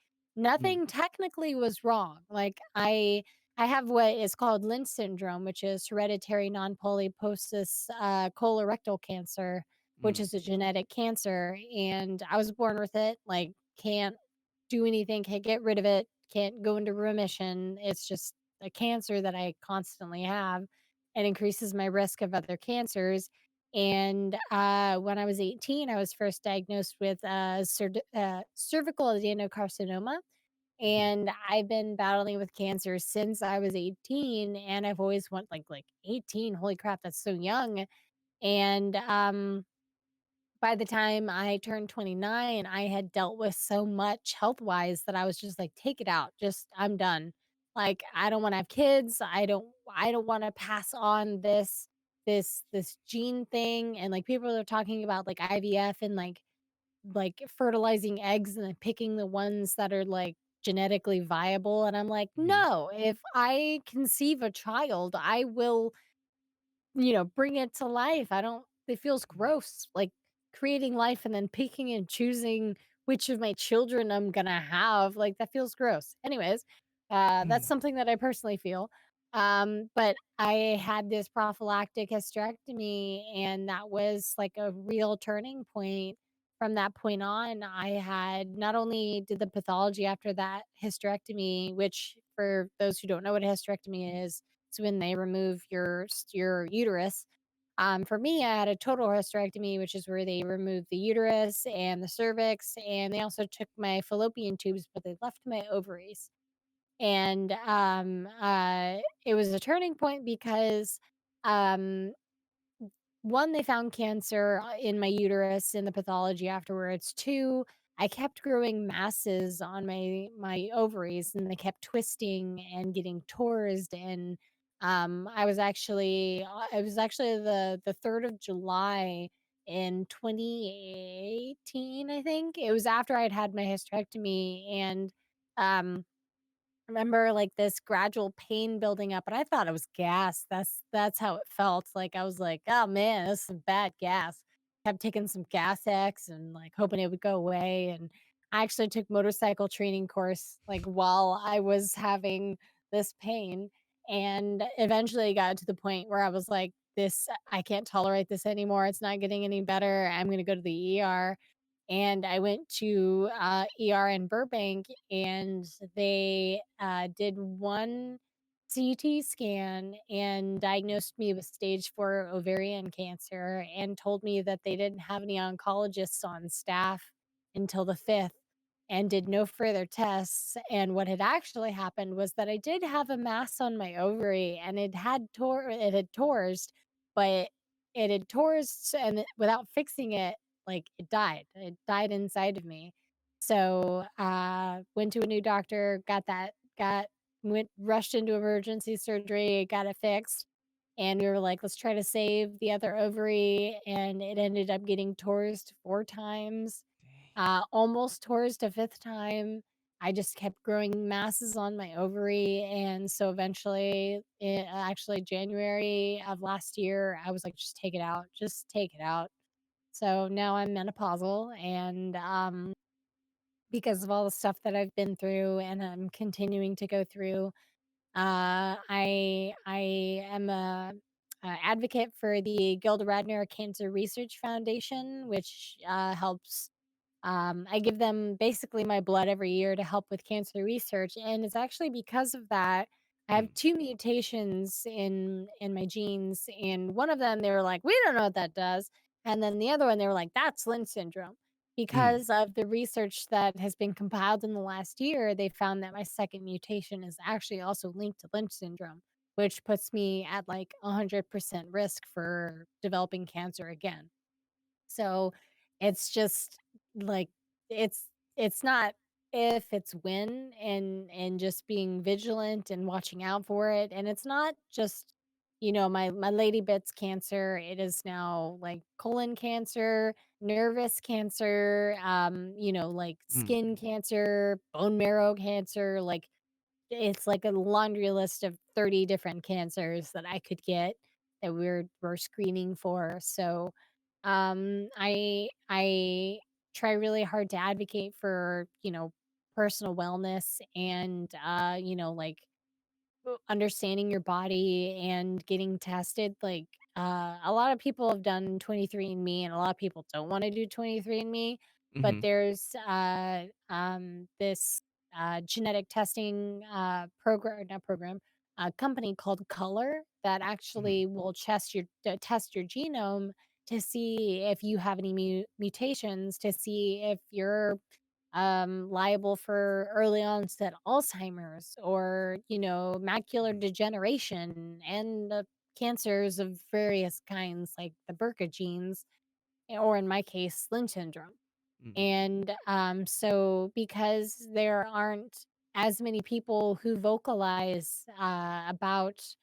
mm, nothing technically was wrong. Like, I have what is called Lynch syndrome, which is hereditary non-polyposis, colorectal cancer, which mm, is a genetic cancer, and I was born with it, like, can't do anything, can't get rid of it, can't go into remission. It's just a cancer that I constantly have and increases my risk of other cancers. And when I was 18, I was first diagnosed with cervical adenocarcinoma. mm, And I've been battling with cancer since I was 18. And I've always wanted, like 18. Holy crap, that's so young. And by the time I turned 29, I had dealt with so much health-wise that I was just like, "Take it out. Just I'm done." Like, I don't wanna have kids. I don't wanna pass on this gene thing, and, like, people are talking about, like, IVF and, like, fertilizing eggs and then picking the ones that are, like, genetically viable, and I'm like, mm, "No. If I conceive a child, I will bring it to life. I don't it feels mm, gross, like, creating life and then picking and choosing which of my children I'm gonna have, like, that feels gross. Anyways, that's mm, something that I personally feel. But I had this prophylactic hysterectomy, and that was, like, a real turning point. From that point on, I had not only did the pathology after that hysterectomy, which for those who don't know what a hysterectomy is, it's when they remove your uterus. For me, I had a total hysterectomy, which is where they removed the uterus and the cervix, and they also took my fallopian tubes, but they left my ovaries. And it was a turning point because um, one, they found cancer in my uterus in the pathology afterwards. Two, I kept growing masses on my ovaries, and they kept twisting and getting torsed. And it was actually the 3rd of July in 2018, I think. It was after I'd had my hysterectomy, and um remember, like, this gradual pain building up, and I thought it was gas. That's how it felt. Like, I was like, "Oh, man, this is bad gas." Kept taking some Gas X and, like, hoping it would go away, and I actually took motorcycle training course, like, while I was having this pain, and eventually got to the point where I was like, "This I can't tolerate this anymore. It's not getting any better. I'm gonna go to the ER." And I went to ER in Burbank, and they did one CT scan and diagnosed me with stage 4 ovarian cancer and told me that they didn't have any oncologists on staff until the 5th and did no further tests. And what had actually happened was that I did have a mass on my ovary, and it had torsed, but it had torsed, and without fixing it, like, it died. It died inside of me. So, went to a new doctor, got went rushed into emergency surgery, got it fixed, and we were like, "Let's try to save the other ovary," and it ended up getting torsed 4 times, almost torsed a 5th time. I just kept growing masses on my ovary, and so eventually, actually January of last year, I was like, "Just take it out, just take it out." So now I'm menopausal, and, because of all the stuff that I've been through and I'm continuing to go through, I am a advocate for the Gilda Radner Cancer Research Foundation, which helps. I give them basically my blood every year to help with cancer research, and it's actually because of that I have Mm, two mutations in my genes, and one of them they were like, "We don't know what that does," and then the other one they were like, "That's Lynch syndrome." mm, Because of the research that has been compiled in the last year, they found that my second mutation is actually also linked to Lynch syndrome, which puts me at like 100% risk for developing cancer again. So, it's just like it's it's not if, it's when, and just being vigilant and watching out for it, and it's not just, my lady bit's cancer, it is now, like, colon cancer, nervous cancer, like, mm, skin cancer, bone marrow cancer, like, it's like a laundry list of 30 different cancers that I could get that we're screening for. So, I try really hard to advocate for, personal wellness and, like understanding your body and getting tested, like, a lot of people have done 23andMe and a lot of people don't wanna do 23andMe, but mhm, there's, this, genetic testing, not program, company called Color that mhm, actually will test your genome to see if you have any mutations, to see if you're liable for early onset Alzheimer's or, macular mhm, degeneration and cancers of various kinds, like the BRCA genes, or in my case, Lynch syndrome. mhm, And so, because there aren't as many people who vocalize about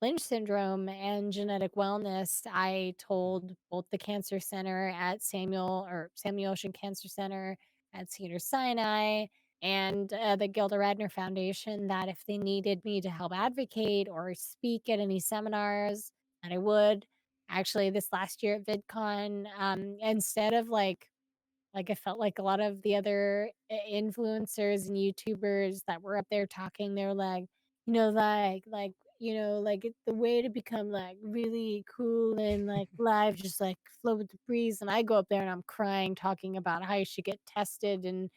Lynch syndrome and genetic wellness, I told both the cancer center at Samuel Ocean Cancer Center at Cedar Sinai and the Gilda Radner Foundation that if they needed me to help advocate or speak at any seminars, that I would. Actually, this last year at VidCon, instead of I felt like a lot of the other influencers and YouTubers that were up there talking, they're like, the way to become like really cool and like live, just like flow with the breeze. And I go up there and I'm crying, talking about how you should get tested and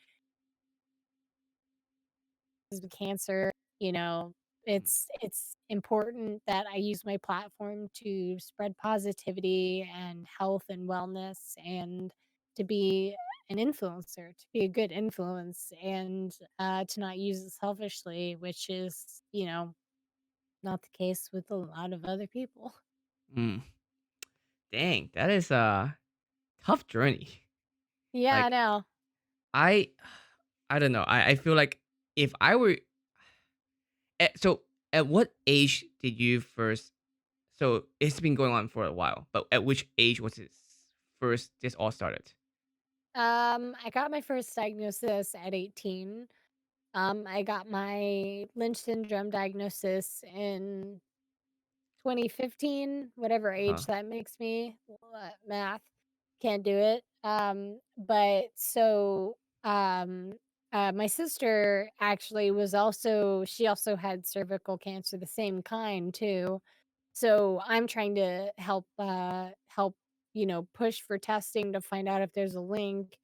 with cancer, you know, mhm, it's important that I use my platform to spread positivity and health and wellness and to be an influencer, to be a good influence and to not use it selfishly, which is, not the case with a lot of other people. mm. Dang, that is a tough journey. Yeah, I Like, know. I I don't know, I feel like if I were so at what age did you first so it's been going on for a while, but at which age was it first this all started? I got my first diagnosis at 18. I got my Lynch syndrome diagnosis in 2015, whatever Uh-huh, age that makes me. Math, can't do it. But so, my sister actually she also had cervical cancer, the same kind too. So I'm trying to help, push for testing to find out if there's a link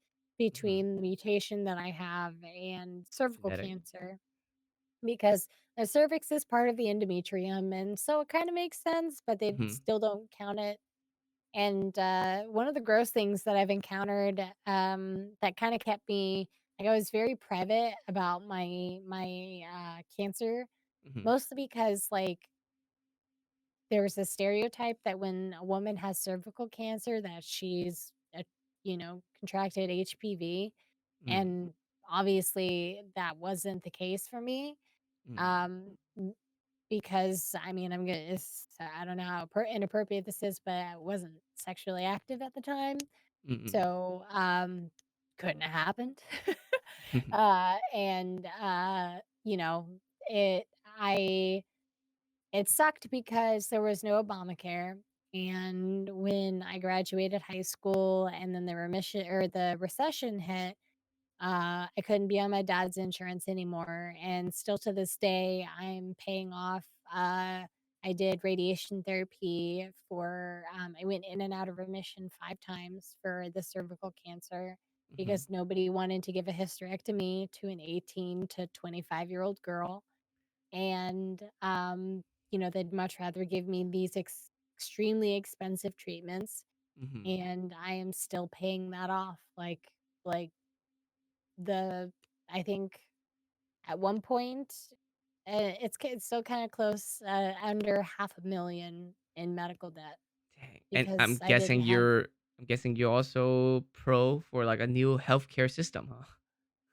mhm, between the mutation that I have and cervical genetic, cancer because the cervix is part of the endometrium, and so it kind of makes sense, but they mhm, still don't count it. And one of the gross things that I've encountered that kind of kept me I was very private about my cancer, mhm, mostly because there's a stereotype that when a woman has cervical cancer that she's contracted HPV, mm, and obviously that wasn't the case for me. Mm, Um, because I mean, I don't know how inappropriate this is, but I wasn't sexually active at the time. mm, So, couldn't have happened. mm. And, you know, it, I, it sucked because there was no Obamacare. And when I graduated high school and then the recession hit, I couldn't be on my dad's insurance anymore, and still to this day, I'm paying off. I did radiation therapy for. I went in and out of remission 5 times for the cervical cancer Mhm, because nobody wanted to give a hysterectomy to an 18 to 25-year-old girl, and they'd much rather give me these extremely expensive treatments, mhm. and I am still paying that off. Like the I think at one point, it's still kinda close, under 500,000 in medical debt Dang, and because I didn't have. I'm guessing you're also pro for, like, a new healthcare system, huh?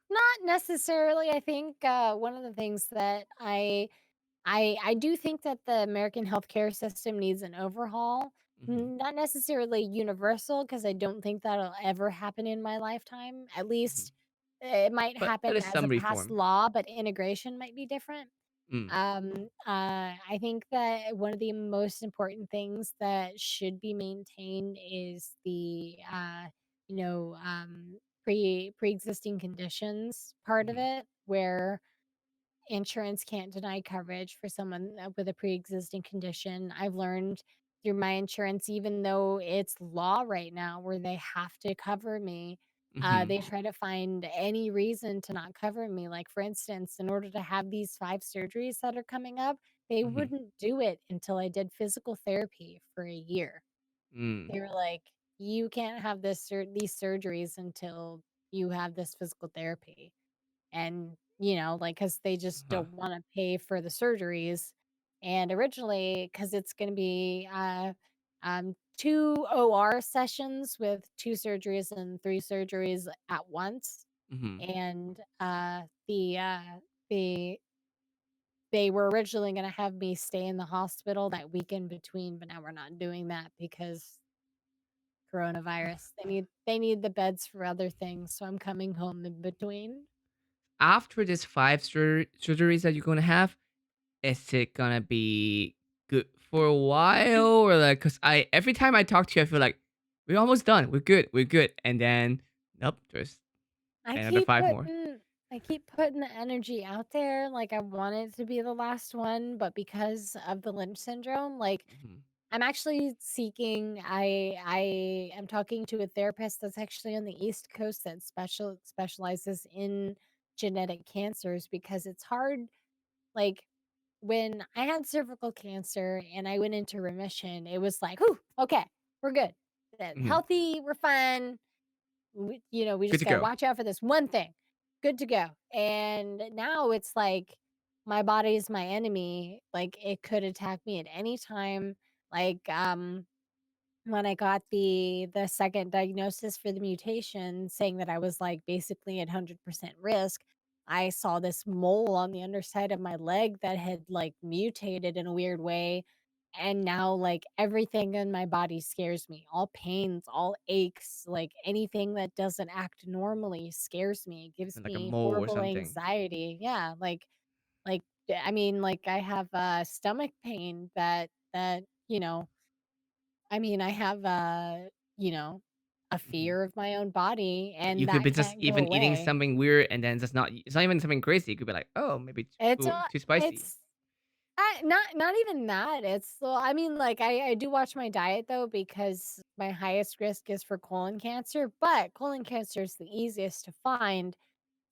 Not necessarily, I think, one of the things that I do think that the American healthcare system needs an overhaul, Mhm, not necessarily universal, because I don't think that'll ever happen in my lifetime, at mhm. least, it might But at happen least as a some past reform. law, but integration might be different. Mm, I think that one of the most important things that should be maintained is the, pre-existing conditions part of mhm, it, where insurance can't deny coverage for someone with a pre-existing condition. I've learned through my insurance, even though it's law right now where they have to cover me, mhm, they try to find any reason to not cover me. Like, for instance, in order to have these 5 surgeries that are coming up, they mhm, wouldn't do it until I did physical therapy for a year. mm, They were like, you can't have these surgeries until you have this physical therapy. And, like, cause they just uh-huh, don't wanna pay for the surgeries, and originally, cause it's gonna be, 2 OR sessions with 2 surgeries and 3 surgeries at once, mhm. and, the they were originally gonna have me stay in the hospital that week in between, but now we're not doing that because coronavirus. They need the beds for other things, so I'm coming home in between. After this 5 surgeries that you're gonna have, is it gonna be good for a while? Or, like, cause I every time I talk to you, I feel like, "We're almost done. We're good." And then, nope, there's I another keep 5 more. putting I keep putting the energy out there, like, I want it to be the last one, but because of the Lynch syndrome, like, Mhm, I'm actually seeking I am talking to a therapist that's actually on the East Coast that specializes in genetic cancers because it's hard, like, when I had cervical cancer and I went into remission, it was like, "Whew, okay, we're good. mhm. Healthy, we're fine. We Good just to gotta go. watch out for this one thing. Good to go." And now it's like my body is my enemy. Like, it could attack me at any time. Like, when I got the second diagnosis for the mutation saying that I was, like, basically at 100% risk, I saw this mole on the underside of my leg that had, like, mutated in a weird way, and now, like, everything in my body scares me. All pains, all aches, like, anything that doesn't act normally scares me. It gives And like a me mole or horrible something. anxiety. Yeah, like, I mean, like, I have, stomach pain I have, you know, a Mhm. fear of my own body, You and could that be just can't go even eating away. something weird, and then it's not even something crazy. It could be like, "Oh, maybe It's a too spicy." it's not even that. I mean, like, I do watch my diet though because my highest risk is for colon cancer, but colon cancer is the easiest to find,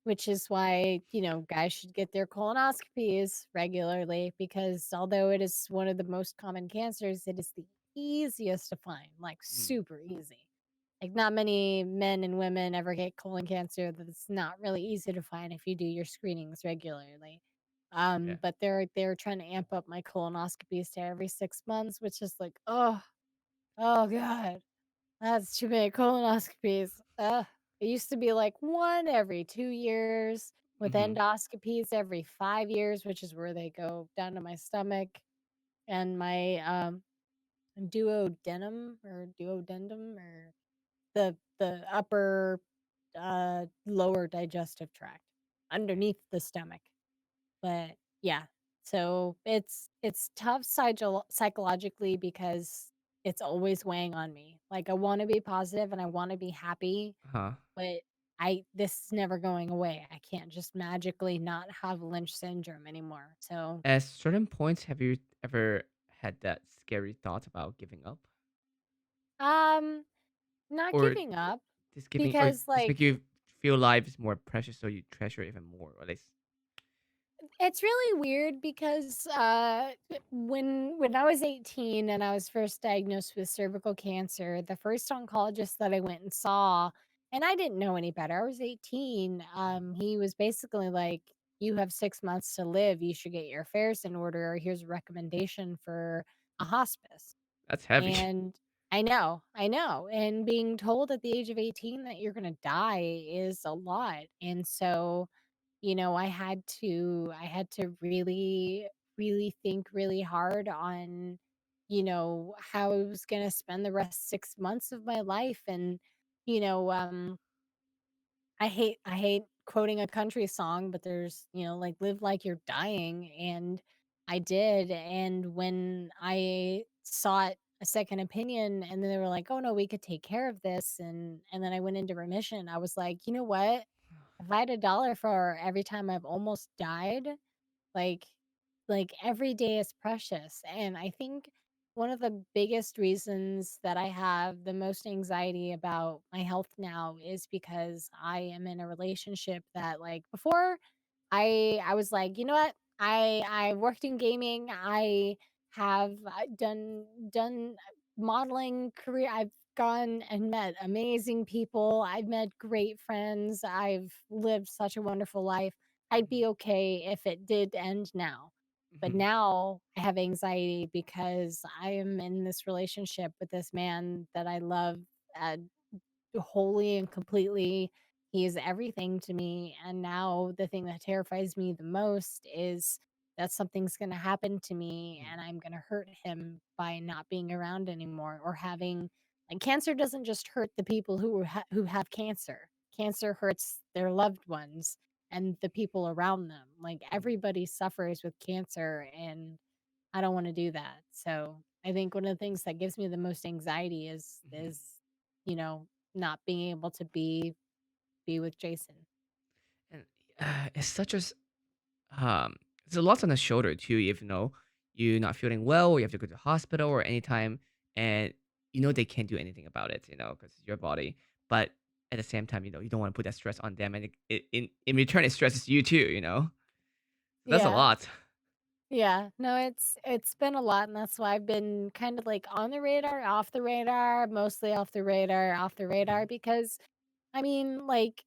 which is why, guys should get their colonoscopies regularly because although it is one of the most common cancers, it is the easiest to find, like, Mm, super easy. Like, not many men and women ever get colon cancer that's not really easy to find if you do your screenings regularly. yeah. But they're trying to amp up my colonoscopies to every 6 months, which is like, oh god, that's too many colonoscopies. Ugh. It used to be like 1 every 2 years. with Mhm. endoscopies every 5 years, which is where they go down to my stomach and my, duodenum or the upper, lower digestive tract underneath the stomach. But yeah, so it's tough psychologically because it's always weighing on me. Like I want to be positive and I want to be happy, Uh-huh. but I this is never going away. I can't just magically not have Lynch syndrome anymore. So, At certain points, have you ever had that scary thought about giving up? um not Or giving up or because just make like you feel life is more precious so you treasure it even more, or at least. it's really weird because, when I was 18 and I was first diagnosed with cervical cancer, the first oncologist that I went and saw and I didn't know any better, I was 18, Mhm. he was basically like, "You have 6 months to live, you should get your affairs in order, here's a recommendation for a hospice." That's heavy. And I know, and being told at the age of 18 that you're gonna die is a lot, and so I had to really, really think really hard on, how I was gonna spend the rest 6 months of my life and, you know, I hate quoting a country song, but there's, like, "Live like you're dying," and I did, and when I sought a second opinion and then they were like, "Oh, no, we could take care of this," and then I went into remission, I was like, "You know what? If I had a dollar for every time I've almost died, like every day is precious." And I think one of the biggest reasons that I have the most anxiety about my health now is because I am in a relationship that like before I was like, "You know what? I worked in gaming. I have done modeling career. I've gone and met amazing people. I've met great friends. I've lived such a wonderful life. I'd Mhm. be okay if it did end now." But Mhm. now I have anxiety because I am in this relationship with this man that I love uh, wholly and completely. He is everything to me. And now the thing that terrifies me the most is that something's going to happen to me Mhm. and I'm going to hurt him by not being around anymore or having like cancer doesn't just hurt the people who have cancer. Cancer hurts their loved ones and the people around them. Like Mhm. everybody suffers with cancer and I don't want to do that. So, I think one of the things that gives me the most anxiety Mhm. you know, not being able to be with Jason. And it's such a it's a lot on the shoulder too. If you're not feeling well, or you have to go to the hospital, or anytime, and they can't do anything about it. Because it's your body. But at the same time, you don't want to put that stress on them, and in return, it stresses you too. So that's a Yeah. lot. Yeah. No, it's been a lot and that's why I've been kind of like on the radar, off the radar, mostly off the radar Mhm. because I mean, like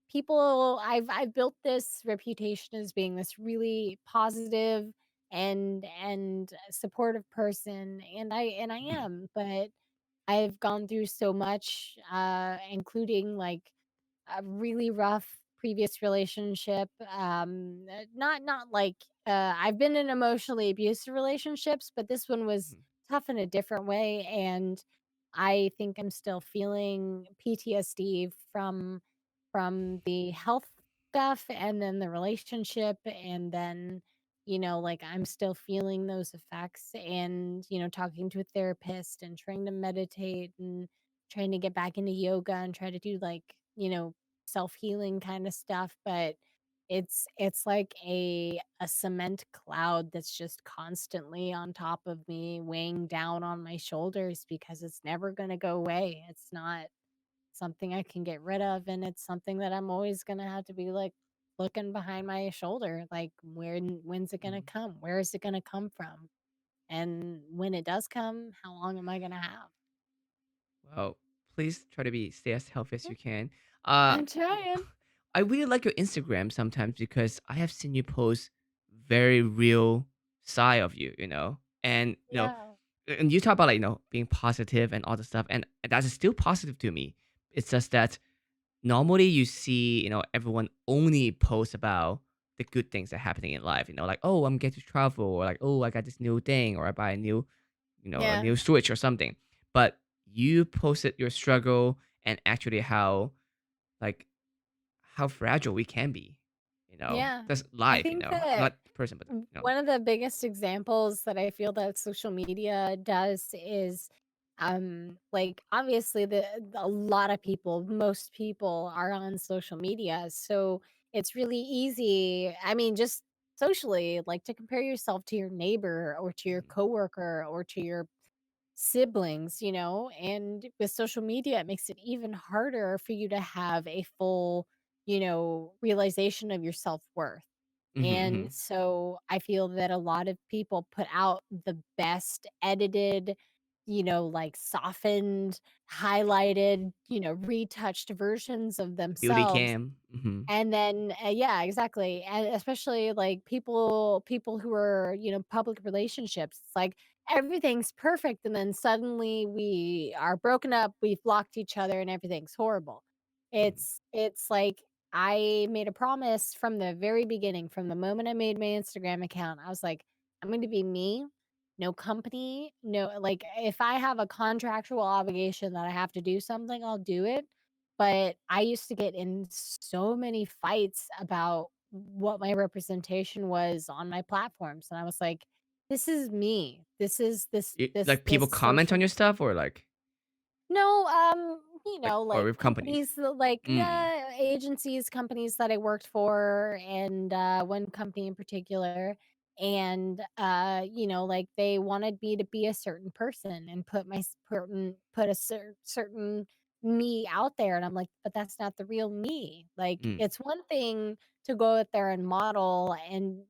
people I've built this reputation as being this really positive and supportive person and I Mhm. am, but I've gone through so much including like a really rough previous relationship. Not like I've been in emotionally abusive relationships, but this one was Mhm. tough in a different way. And I think I'm still feeling PTSD from the health stuff and then the relationship and then like I'm still feeling those effects and talking to a therapist and trying to meditate and trying to get back into yoga and try to do like self-healing kind of stuff, but it's like a cement cloud that's just constantly on top of me, weighing down on my shoulders because it's never going to go away. It's not something I can get rid of and it's something that I'm always going to have to be like looking behind my shoulder like when's it going to Mhm. come? Where is it going to come from? And when it does come, how long am I going to have? Well, please try to stay as healthy as Yeah, you can. Uh, I'm trying. I really like your Instagram sometimes because I have seen you post very real side of you, and Yeah. and you talk about like being positive and all the stuff, and that is still positive to me. It's just that normally you see, everyone only posts about the good things that are happening in life, like, oh, I'm getting to travel, or like, oh, I got this new thing, or I buy a Yeah. new switch or something. But you posted your struggle and actually like how fragile we can be. Yeah. That's I life, think that not person, but one of the biggest examples that I feel that social media does is like obviously a lot of people, most people are on social media. So it's really easy. I mean, just socially, like to compare yourself to your neighbor or to your Mhm, coworker or to your siblings, and with social media, it makes it even harder for you to have a full, realization of your self-worth. mhm, And mhm. so I feel that a lot of people put out the best edited, like softened, highlighted, retouched versions of Beauty themselves cam. Mhm, and then yeah, exactly, and especially, like, people who are, public relationships, it's like everything's perfect, and then suddenly we are broken up, we've blocked each other, and everything's horrible. mhm, It's like I made a promise from the very beginning, from the moment I made my Instagram account, I was like, "I'm gonna be me, no company, no" like, if I have a contractual obligation that I have to do something, I'll do it, but I used to get in so many fights about what my representation was on my platforms, and I was like, "This is me. This is like this people comment on social." your stuff, or No, or like with companies. companies like Mm, agencies, companies that I worked for, and one company in particular. And like they wanted me to be a certain person and put a certain me out there. And I'm like, but that's not the real me. Like mm, it's one thing to go out there and model and,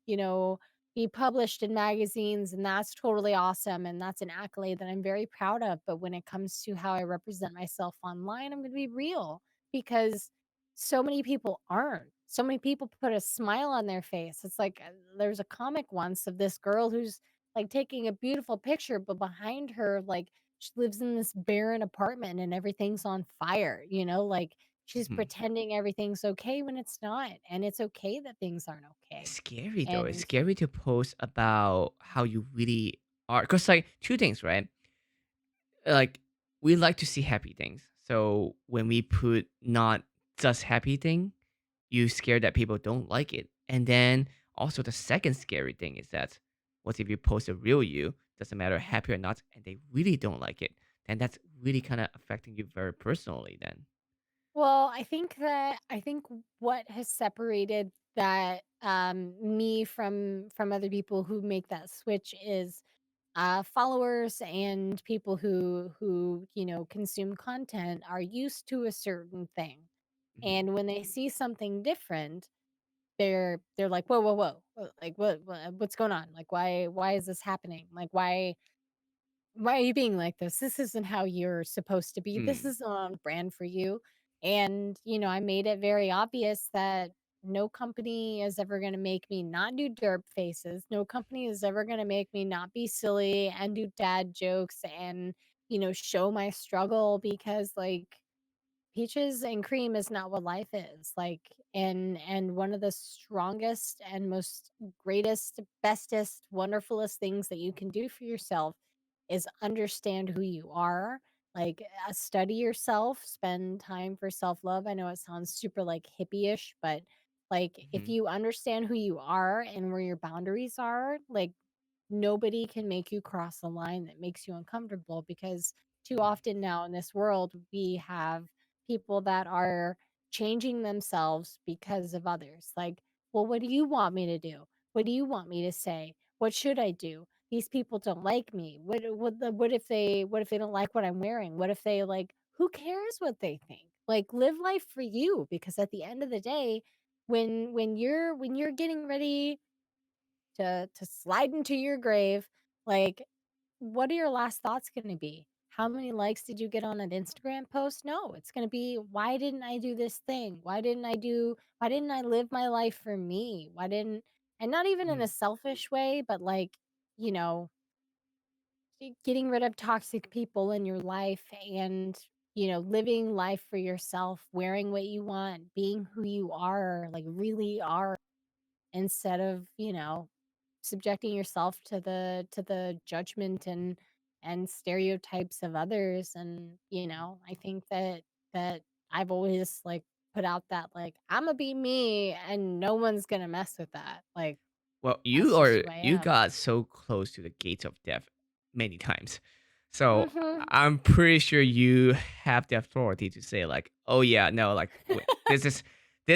be published in magazines, and that's totally awesome, and that's an accolade that I'm very proud of, but when it comes to how I represent myself online, I'm gonna be real, because so many people aren't. So many people put a smile on their face. It's like, there's a comic once of this girl who's, like, taking a beautiful picture, but behind her, like, she lives in this barren apartment and everything's on fire, like, she's mhm. pretending everything's okay when it's not, and it's okay that things aren't It's okay. scary though. It's And scary to post about how you really are. Cause like two things, right? Like we like to see happy things. So when we put not just happy thing, you scared that people don't like it. And then also the second scary thing is that what if you post a real you, doesn't matter happy or not, and they really don't like it? Then that's really kind of affecting you very personally then. Well, I think what has separated that me from other people who make that switch is followers and people who consume content are used to a certain thing, Mhm, and when they see something different, they're like, whoa, whoa, whoa, like what's going on, like why is this happening, like why are you being like this? This isn't how you're supposed to be. This mm, isn't on brand for you. And, I made it very obvious that no company is ever going to make me not do derp faces. No company is ever going to make me not be silly and do dad jokes and, show my struggle, because like peaches and cream is not what life is, like, and one of the strongest and most greatest, bestest, wonderfulest things that you can do for yourself is understand who you are, like, study yourself, spend time for self-love. I know it sounds super, like, hippie-ish, but, like, if mhm, you understand who you are and where your boundaries are, like, nobody can make you cross a line that makes you uncomfortable, because too mhm, often now in this world we have people that are changing themselves because of others. Like, well, what do you want me to do? What do you want me to say? What should I do? These people don't like me. What if they don't like what I'm wearing? What if they like, who cares what they think? Like, live life for you, because at the end of the day, when you're getting ready to slide into your grave, like, what are your last thoughts gonna be? How many likes did you get on an Instagram post? No, it's gonna be, "Why didn't I do this thing? Why didn't I live my life for me? Why didn't," and not even in a mhm. selfish way, but, like, you know, getting rid of toxic people in your life and living life for yourself, wearing what you want, being who you are, like really are, instead of, subjecting yourself to the judgment and stereotypes of others. And, I think that I've always like put out that like I'm gonna be me and no one's gonna mess with that. Like Well, that's just who I you am. got so close to the gates of death many times. So Mhm. I'm pretty sure you have the authority to say like, "Oh yeah, no, like this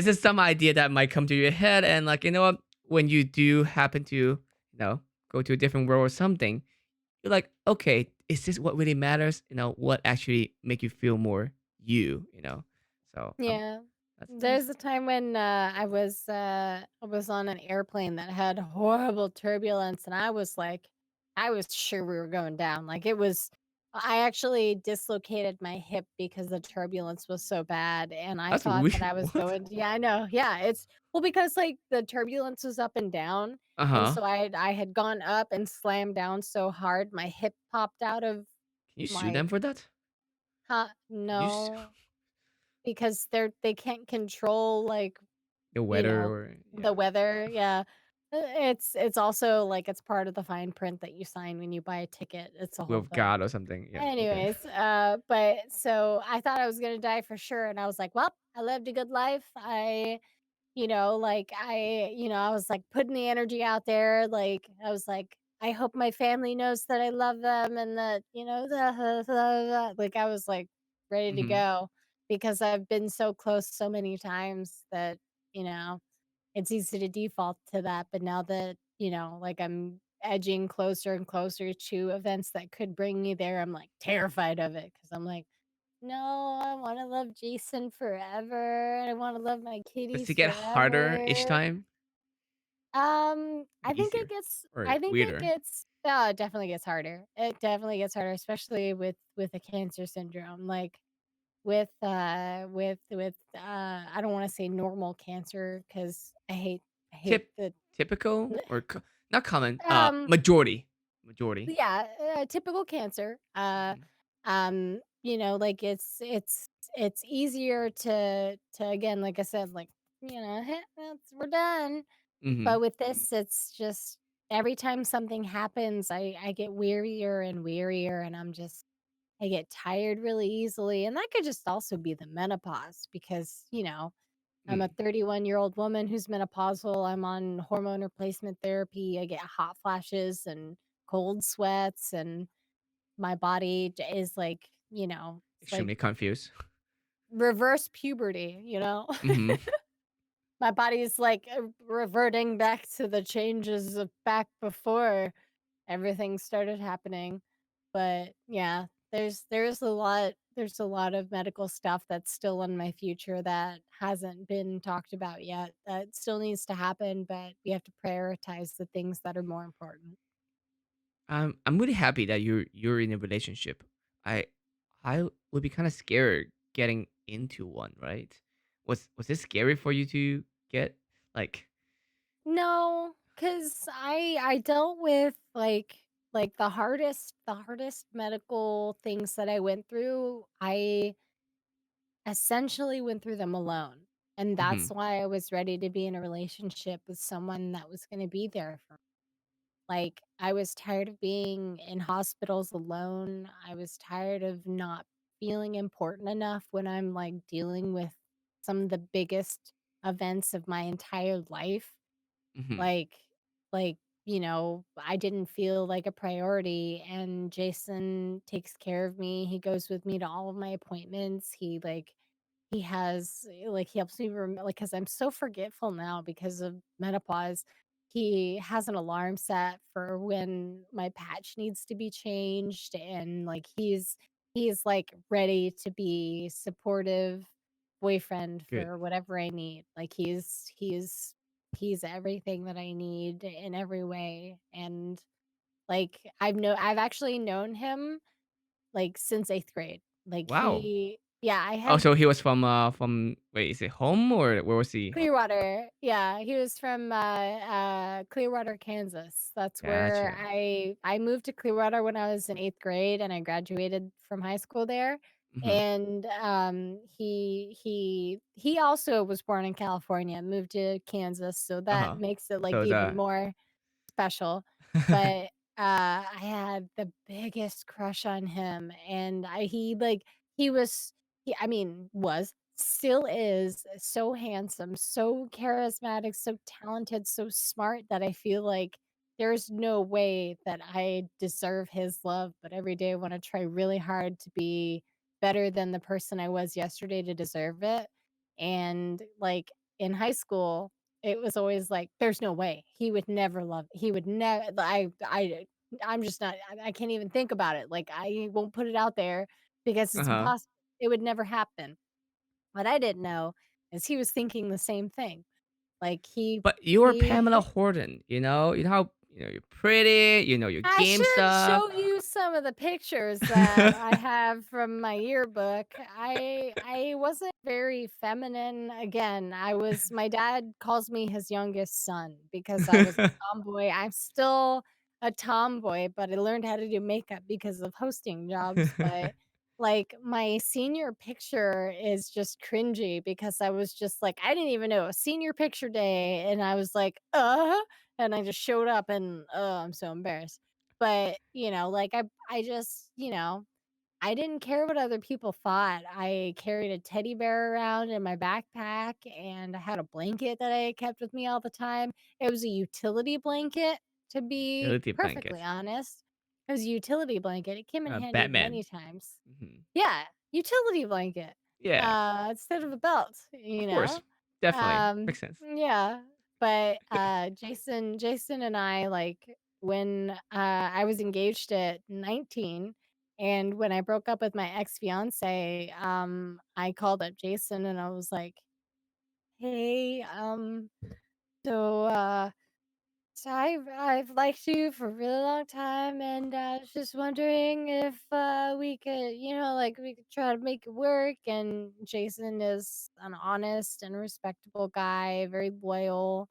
is some idea that might come to your head and like, you know what, when you do happen to, go to a different world or something, you're like, "Okay, is this what really matters? What actually make you feel more you?" So, Yeah. that's nice. There's a time when, I was on an airplane that had horrible turbulence, and I was sure we were going down. Like, I actually dislocated my hip because the turbulence was so bad, and I That's thought weird. that I was What? going yeah, I know, yeah, because, like, the turbulence was up and down, and Uh-huh. so I had gone up and slammed down so hard, my hip popped out of Can you sue my them for that? Can you sue no, because they can't control, like, the you weather know, or the yeah. weather, yeah. It's also, like, it's part of the fine print that you sign when you buy a ticket, it's a Will whole of thing. God or something. Yeah, okay. Anyways, but so I thought I was gonna die for sure, and I was like, "Well, I lived a good life, I was, like, putting the energy out there, like, I was like, "I hope my family knows that I love them and that, like, I was, like, ready to Mhm. go because I've been so close so many times that, you know, it's easy to default to that, but now that, like, I'm edging closer and closer to events that could bring me there, I'm, like, terrified of it because 'cause I'm like, "No, I wanna love Jason forever, I wanna love my Does kitties it get harder each forever." time? I think it Easier gets or I think it weirder? gets it definitely gets harder. It definitely gets harder, especially with the cancer syndrome, like, I don't wanna say normal cancer because I hate Tip the typical or not common, um majority. Majority. Yeah, typical cancer. Mhm. Like it's easier to again, like I said, like we're done. Mhm. But with this, it's just every time something happens, I get wearier and wearier, and I get tired really easily, and that could just also be the menopause because I'm a Mm. 31-year-old woman who's menopausal. I'm on hormone replacement therapy. I get hot flashes and cold sweats, and my body is like, it's like Extremely confused. reverse puberty, Mhm. My body is like reverting back to the changes of back before everything started happening. But yeah, there's a lot of medical stuff that's still in my future that hasn't been talked about yet. That still needs to happen, but we have to prioritize the things that are more important. I'm really happy that you're in a relationship. I I would be kinda scared getting into one, right? Was this scary for you to get? Like No, cuz I dealt with like the hardest medical things that I went through. I essentially went through them alone. And that's mhm, why I was ready to be in a relationship with someone that was going to be there for me. Like, I was tired of being in hospitals alone. I was tired of not feeling important enough when I'm like dealing with some of the biggest events of my entire life. mhm. Like I didn't feel like a priority, and Jason takes care of me. He goes with me to all of my appointments. He helps me like, because 'cause I'm so forgetful now because of menopause. He has an alarm set for when my patch needs to be changed, and, like, he's, like, ready to be supportive boyfriend Good. for whatever I need. Like, he's everything that I need in every way, and, like, I've actually known him, like, since 8th grade. Like, Wow. he yeah, I Oh, had so he was from wait, is it home or where was he? Clearwater. Yeah, he was from, Clearwater, Kansas. That's where Gotcha. I moved to Clearwater when I was in 8th grade, and I graduated from high school there. Mhm. and he also was born in California, moved to Kansas, so that Uh-huh. makes it like So even the more special, but, I had the biggest crush on him, and I he, like he was he I mean, was, still is, so handsome, so charismatic, so talented, so smart that I feel like there's no way that I deserve his love, but every day I wanna try really hard to be better than the person I was yesterday to deserve it, and, like, in high school it was always like, "There's no way. He would never. I'm just not I can't even think about it, like, I won't put it out there because it's Uh-huh. impossible. It would never happen." What I didn't know is he was thinking the same thing. Like, But you're he Pamela Horton, you know how you're pretty, your I game should stuff. show you some of the pictures that I have from my yearbook. I wasn't very feminine. Again, I was my dad calls me his youngest son because I was a tomboy. I'm still a tomboy, but I learned how to do makeup because of hosting jobs, but like my senior picture is just cringy because I was just like I didn't even know it was senior picture day and I was like, and I just showed up and oh, I'm so embarrassed. But, like, I just, I didn't care what other people thought. I carried a teddy bear around in my backpack, and I had a blanket that I kept with me all the time. It was a utility blanket, to be Utility perfectly blanket. honest. It was a utility blanket. It came in handy Batman. many times. Mhm. Yeah, utility blanket, Yeah, instead of a belt, of course. Definitely. Makes sense. Yeah, but, Jason and I, like, when, I was engaged at 19, and when I broke up with my ex-fiancé, I called up Jason and I was like, "Hey, so, so I've liked you for a really long time, and I was just wondering if we could, like we could try to make it work." And Jason is an honest and respectable guy, very loyal,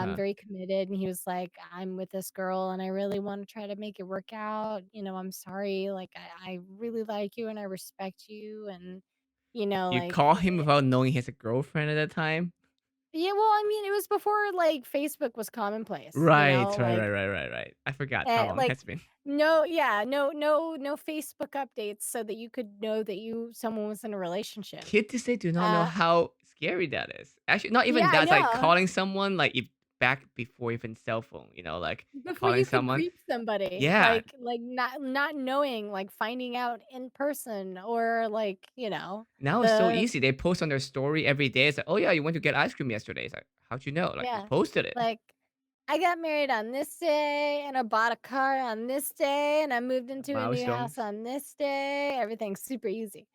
Uh-huh. very committed. And he was like, "I'm with this girl, and I really want to try to make it work out. I'm sorry, like I really like you and I respect you, and You like." call him without knowing he has a girlfriend at the time? Yeah, well, I mean, it was before like Facebook was commonplace, Right, right, right, like right, right, right. I forgot how long it Like, has been. no yeah, no Facebook updates so that you could know that someone was in a relationship. Kids these days do not know Uh, how scary that is. Actually, not yeah, even I that, like, know. calling someone, like, if back before even cell phone, like, Before calling you could someone. creep somebody, Yeah, like not knowing, like finding out in person or like, now it's so the easy. They post on their story every day. It's like, "Oh, yeah, you went to get ice cream yesterday." It's like, "How'd you know?" Like, you yeah. posted it. Like, I got married on this day and I bought a car on this day and I moved into a new house Milestones. on this day. Everything's super easy.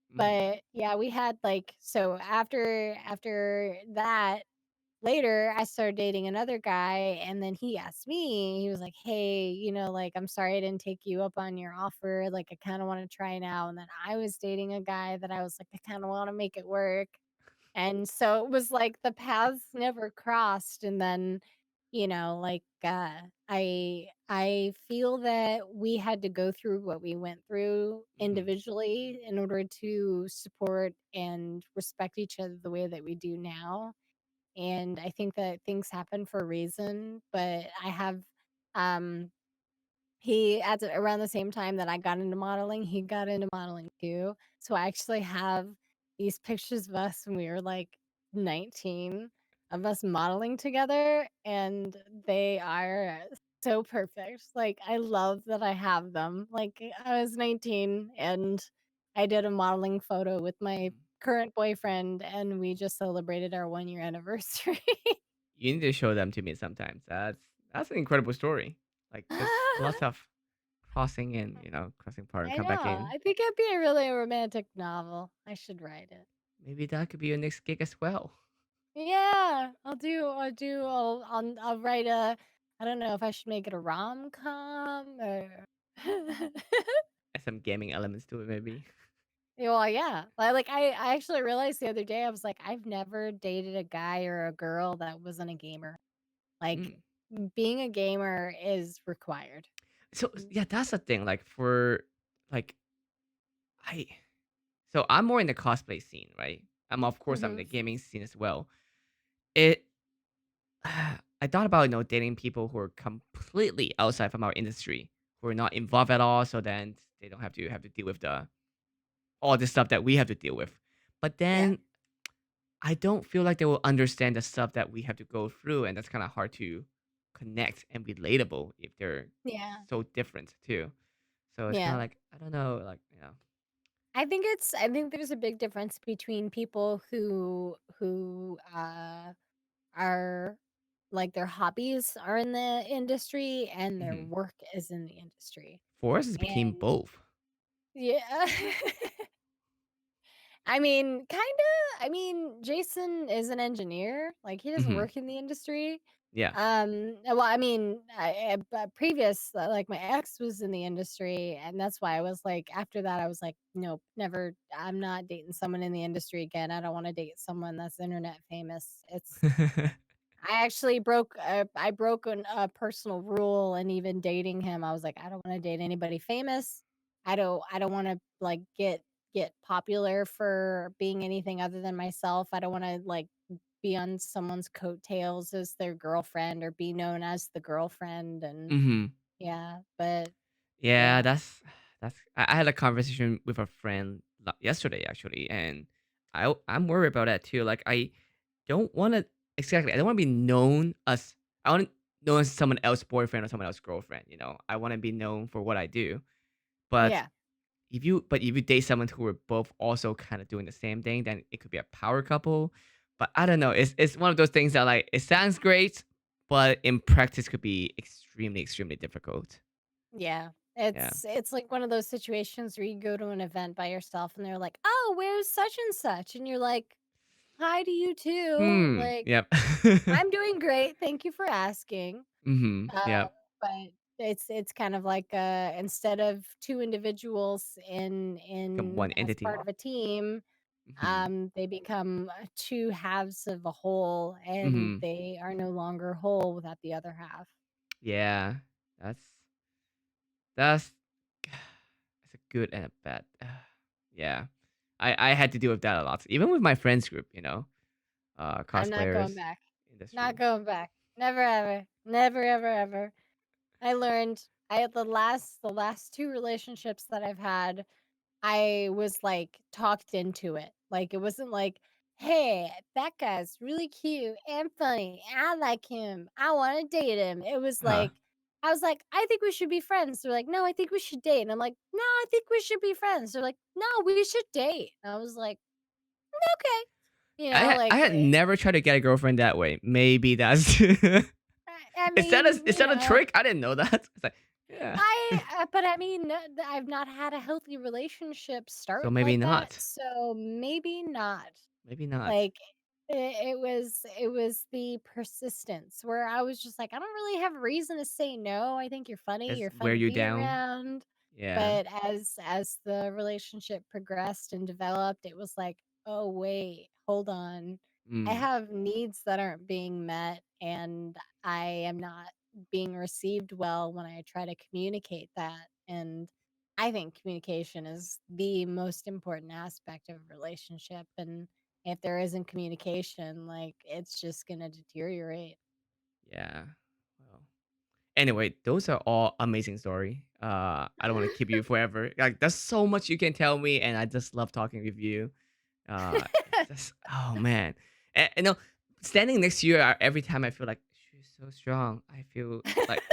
Mhm, But yeah, we had like so after that, later I started dating another guy and then he asked me, he was like, "Hey, like I'm sorry I didn't take you up on your offer. Like I kind of want to try now." And then I was dating a guy that I was like, "I kind of want to make it work." And so it was like the paths never crossed and then like I feel that we had to go through what we went through mhm, individually in order to support and respect each other the way that we do now. And I think that things happen for a reason, but I have um he around the same time that I got into modeling, he got into modeling too. So I actually have these pictures of us when we were like 19 of us modeling together, and they are so perfect. Like I love that I have them. Like I was 19 and I did a modeling photo with my mhm. current boyfriend and we just celebrated our 1-year anniversary. You need to show them to me sometimes. That's an incredible story. Like, just lots of crossing in, crossing part and I come know. back in. I think it'd be a really romantic novel. I should write it. Maybe that could be your next gig as well. Yeah, I'll write a I don't know if I should make it a rom-com or And some gaming elements to it, maybe. Yeah, well, yeah. I actually realized the other day, I was like, I've never dated a guy or a girl that wasn't a gamer. Like, Mm. being a gamer is required. So Mm. yeah, that's the thing. Like for like I So I'm more in the cosplay scene, right? Of course I'm in Mhm. the gaming scene as well. It I thought about, dating people who are completely outside from our industry, who are not involved at all, so then they don't have to deal with the all the stuff that we have to deal with. But Yeah. then I don't feel like they will understand the stuff that we have to go through, and that's kind of hard to connect and relatable if they're Yeah. so different too. So it's kind of Yeah. like I don't know, like I think there's a big difference between people who are like their hobbies are in the industry and their mhm. work is in the industry. For us, it became And both. yeah. I mean, kinda. I mean, Jason is an engineer. Like he doesn't Hmm. work in the industry. Yeah. Well, I mean, previous, like my ex was in the industry, and that's why I was like, after that, I was like, nope, never. I'm not dating someone in the industry again. I don't want to date someone that's internet famous. It's I actually broke a personal rule, and even dating him, I was like, "I don't wanna date anybody famous. I don't wanna, like, get popular for being anything other than myself. I don't wanna, like, be on someone's coattails as their girlfriend or be known as the girlfriend," and Hmm. yeah, but Yeah, yeah. that's. I had a conversation with a friend yesterday actually, and I'm worried about that too. Like I don't want to exactly. I don't want to be known as I want to known as someone else's boyfriend or someone else's girlfriend. I want to be known for what I do. But Yeah. if you date someone who are both also kind of doing the same thing, then it could be a power couple. But I don't know. It's one of those things that like it sounds great, but in practice could be extremely extremely difficult. Yeah. Yeah. It's like one of those situations where you go to an event by yourself and they're like, "Oh, where's such and such?" And you're like, "Hi to you too. Hmm. Like, Yep. I'm doing great. Thank you for asking." Mhm. Uh, Yep. but it's kind of like, instead of 2 individuals Become in one as entity. part of a team, Mhm. they become, 2 halves of a whole, and Mhm. they are no longer whole without the other half. Yeah. That's that's a good and a bad. Yeah. I had to deal with that a lot. Even with my friends group, I'm not going cosplayers, back. Not industry. going back. Never ever. Never, ever, ever. I learned I had the last 2 relationships that I've had, I was, like, talked into it. Like, it wasn't like, "Hey, that guy's really cute and funny. I like him. I wanna date him." It was Uh-huh. like I was like, "I think we should be friends." They're like, "No, I think we should date." And I'm like, "No, I think we should be friends." They're like, "No, we should date." And I was like, "Okay." I Like, had never tried to get a girlfriend that way. Maybe that's I is that a mean, is that a trick? I didn't know that. It's like, yeah. but I mean, I've not had a healthy relationship So start maybe like that, not. so maybe not. Maybe not. Like, it was the persistence where I was just like, "I don't really have a reason to say no. I think Just you're fun wear to you be down. around." Yeah. But as the relationship progressed and developed, it was like, "Oh, wait, hold on. I Mm. have needs that aren't being met, and I am not being received well when I try to communicate that." And I think communication is the most important aspect of a relationship, and if there isn't communication, like, it's just gonna deteriorate. Yeah. Well. Anyway, those are all amazing story. I don't want to keep you forever. Like, there's so much you can tell me, and I just love talking with you. It's just, oh man, and standing next to you every time I feel like she's so strong. I feel like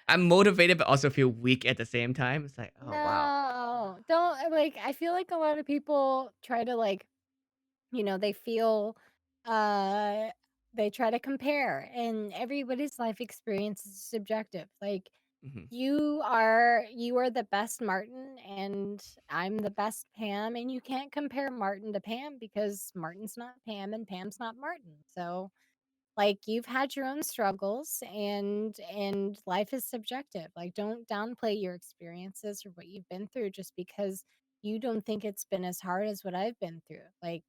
I'm motivated, but also feel weak at the same time. It's like, oh wow. No, don't like, I feel like a lot of people try to, like, they feel, uh they try to compare, and everybody's life experience is subjective. Like, Hmm. you are the best Martin, and I'm the best Pam, and you can't compare Martin to Pam because Martin's not Pam and Pam's not Martin. So, like, you've had your own struggles, and life is subjective. Like, don't downplay your experiences or what you've been through just because you don't think it's been as hard as what I've been through. Like,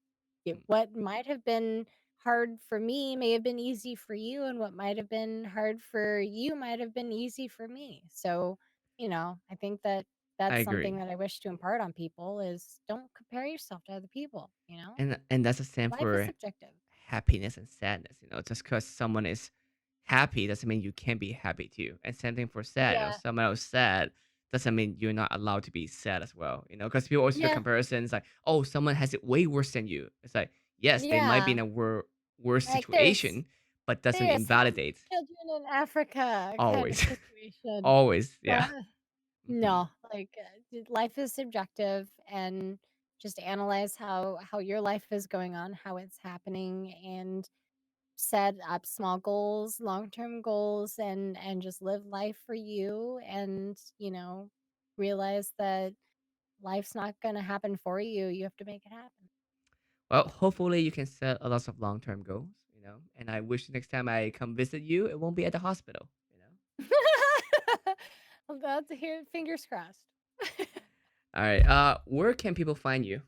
what might have been hard for me may have been easy for you, and what might have been hard for you might have been easy for me. So, I think that I that's something agree. that I wish to impart on people is don't compare yourself to other people, you know? And that's the same Life is for subjective. happiness and sadness. Just because someone is happy doesn't mean you can't be happy too. And same thing for sad. Yeah. Someone else sad doesn't mean you're not allowed to be sad as well. Because people always hear Yeah. comparisons like, oh, someone has it way worse than you. It's like, yes, they might be in Yeah. a worse Like there's situation, but doesn't there's half invalidate children in Africa kind of always. situation. Always. Yeah. But Mhm. no, like life is subjective and just analyze how your life is going on, how it's happening and set up small goals, long-term goals and just live life for you and, realize that life's not going to happen for you. You have to make it happen. Well, hopefully you can set a lot of long-term goals. And I wish next time I come visit you, it won't be at the hospital. I'm glad to hear it. Fingers crossed. All right. Where can people find you?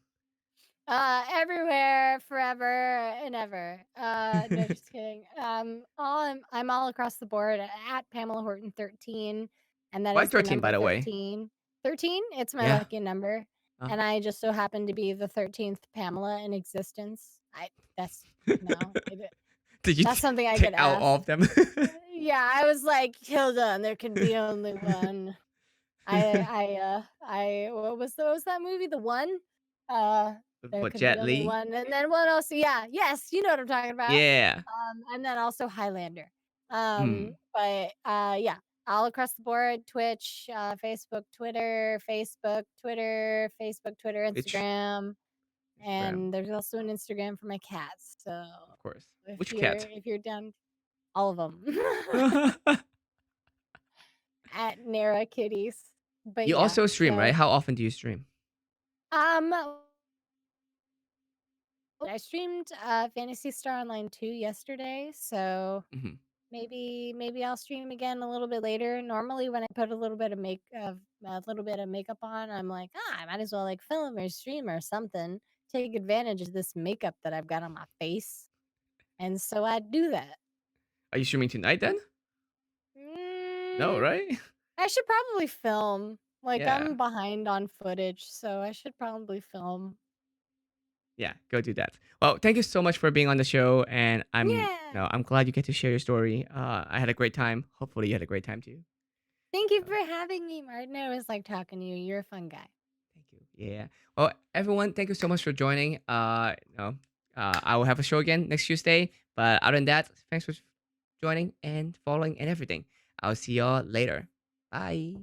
Everywhere, forever and ever. No, just kidding. I'm all across the board at Pamela Horton 13, and that Why is the 13, by number the way? 13. 13, it's my Yeah. lucky number, Uh, and I just so happen to be the 13th Pamela in existence. That's no, Did you that's something I take get out all asked. of them? Yeah, I was like, Hilda, and there can be only one. What was that movie? The One? Uh, there What, could be Jet only Li? one, and then what else? Yeah, yes, you know what I'm talking about. Yeah. And then also Highlander. Hmm. Yeah, all across the board, Twitch, Facebook, Twitter, Which, Instagram, Instagram, and there's also an Instagram for my cats. So of course. if Which you're cat? if you're down, all of them at Nara Kitties. But You yeah, also stream, right? so How often do you stream? um I streamed Fantasy Star Online 2 yesterday, so Hmm. maybe I'll stream again a little bit later. Normally when I put a little bit of makeup on, I'm like, I might as well like film or stream or something. Take advantage of this makeup that I've got on my face. And so I do that. Are you streaming tonight then? No, Mm, right? I should probably film. Like Yeah. I'm behind on footage, so I should probably film. Yeah, go do that. Well, thank you so much for being on the show, and Yeah. I'm glad you get to share your story. I had a great time. Hopefully, you had a great time too. Thank you So, for having me, Martin. I always like talking to you. You're a fun guy. thank you. Yeah. Well, everyone, thank you so much for joining. I will have a show again next Tuesday. But other than that, thanks for joining and following and everything. I'll see y'all later. Bye.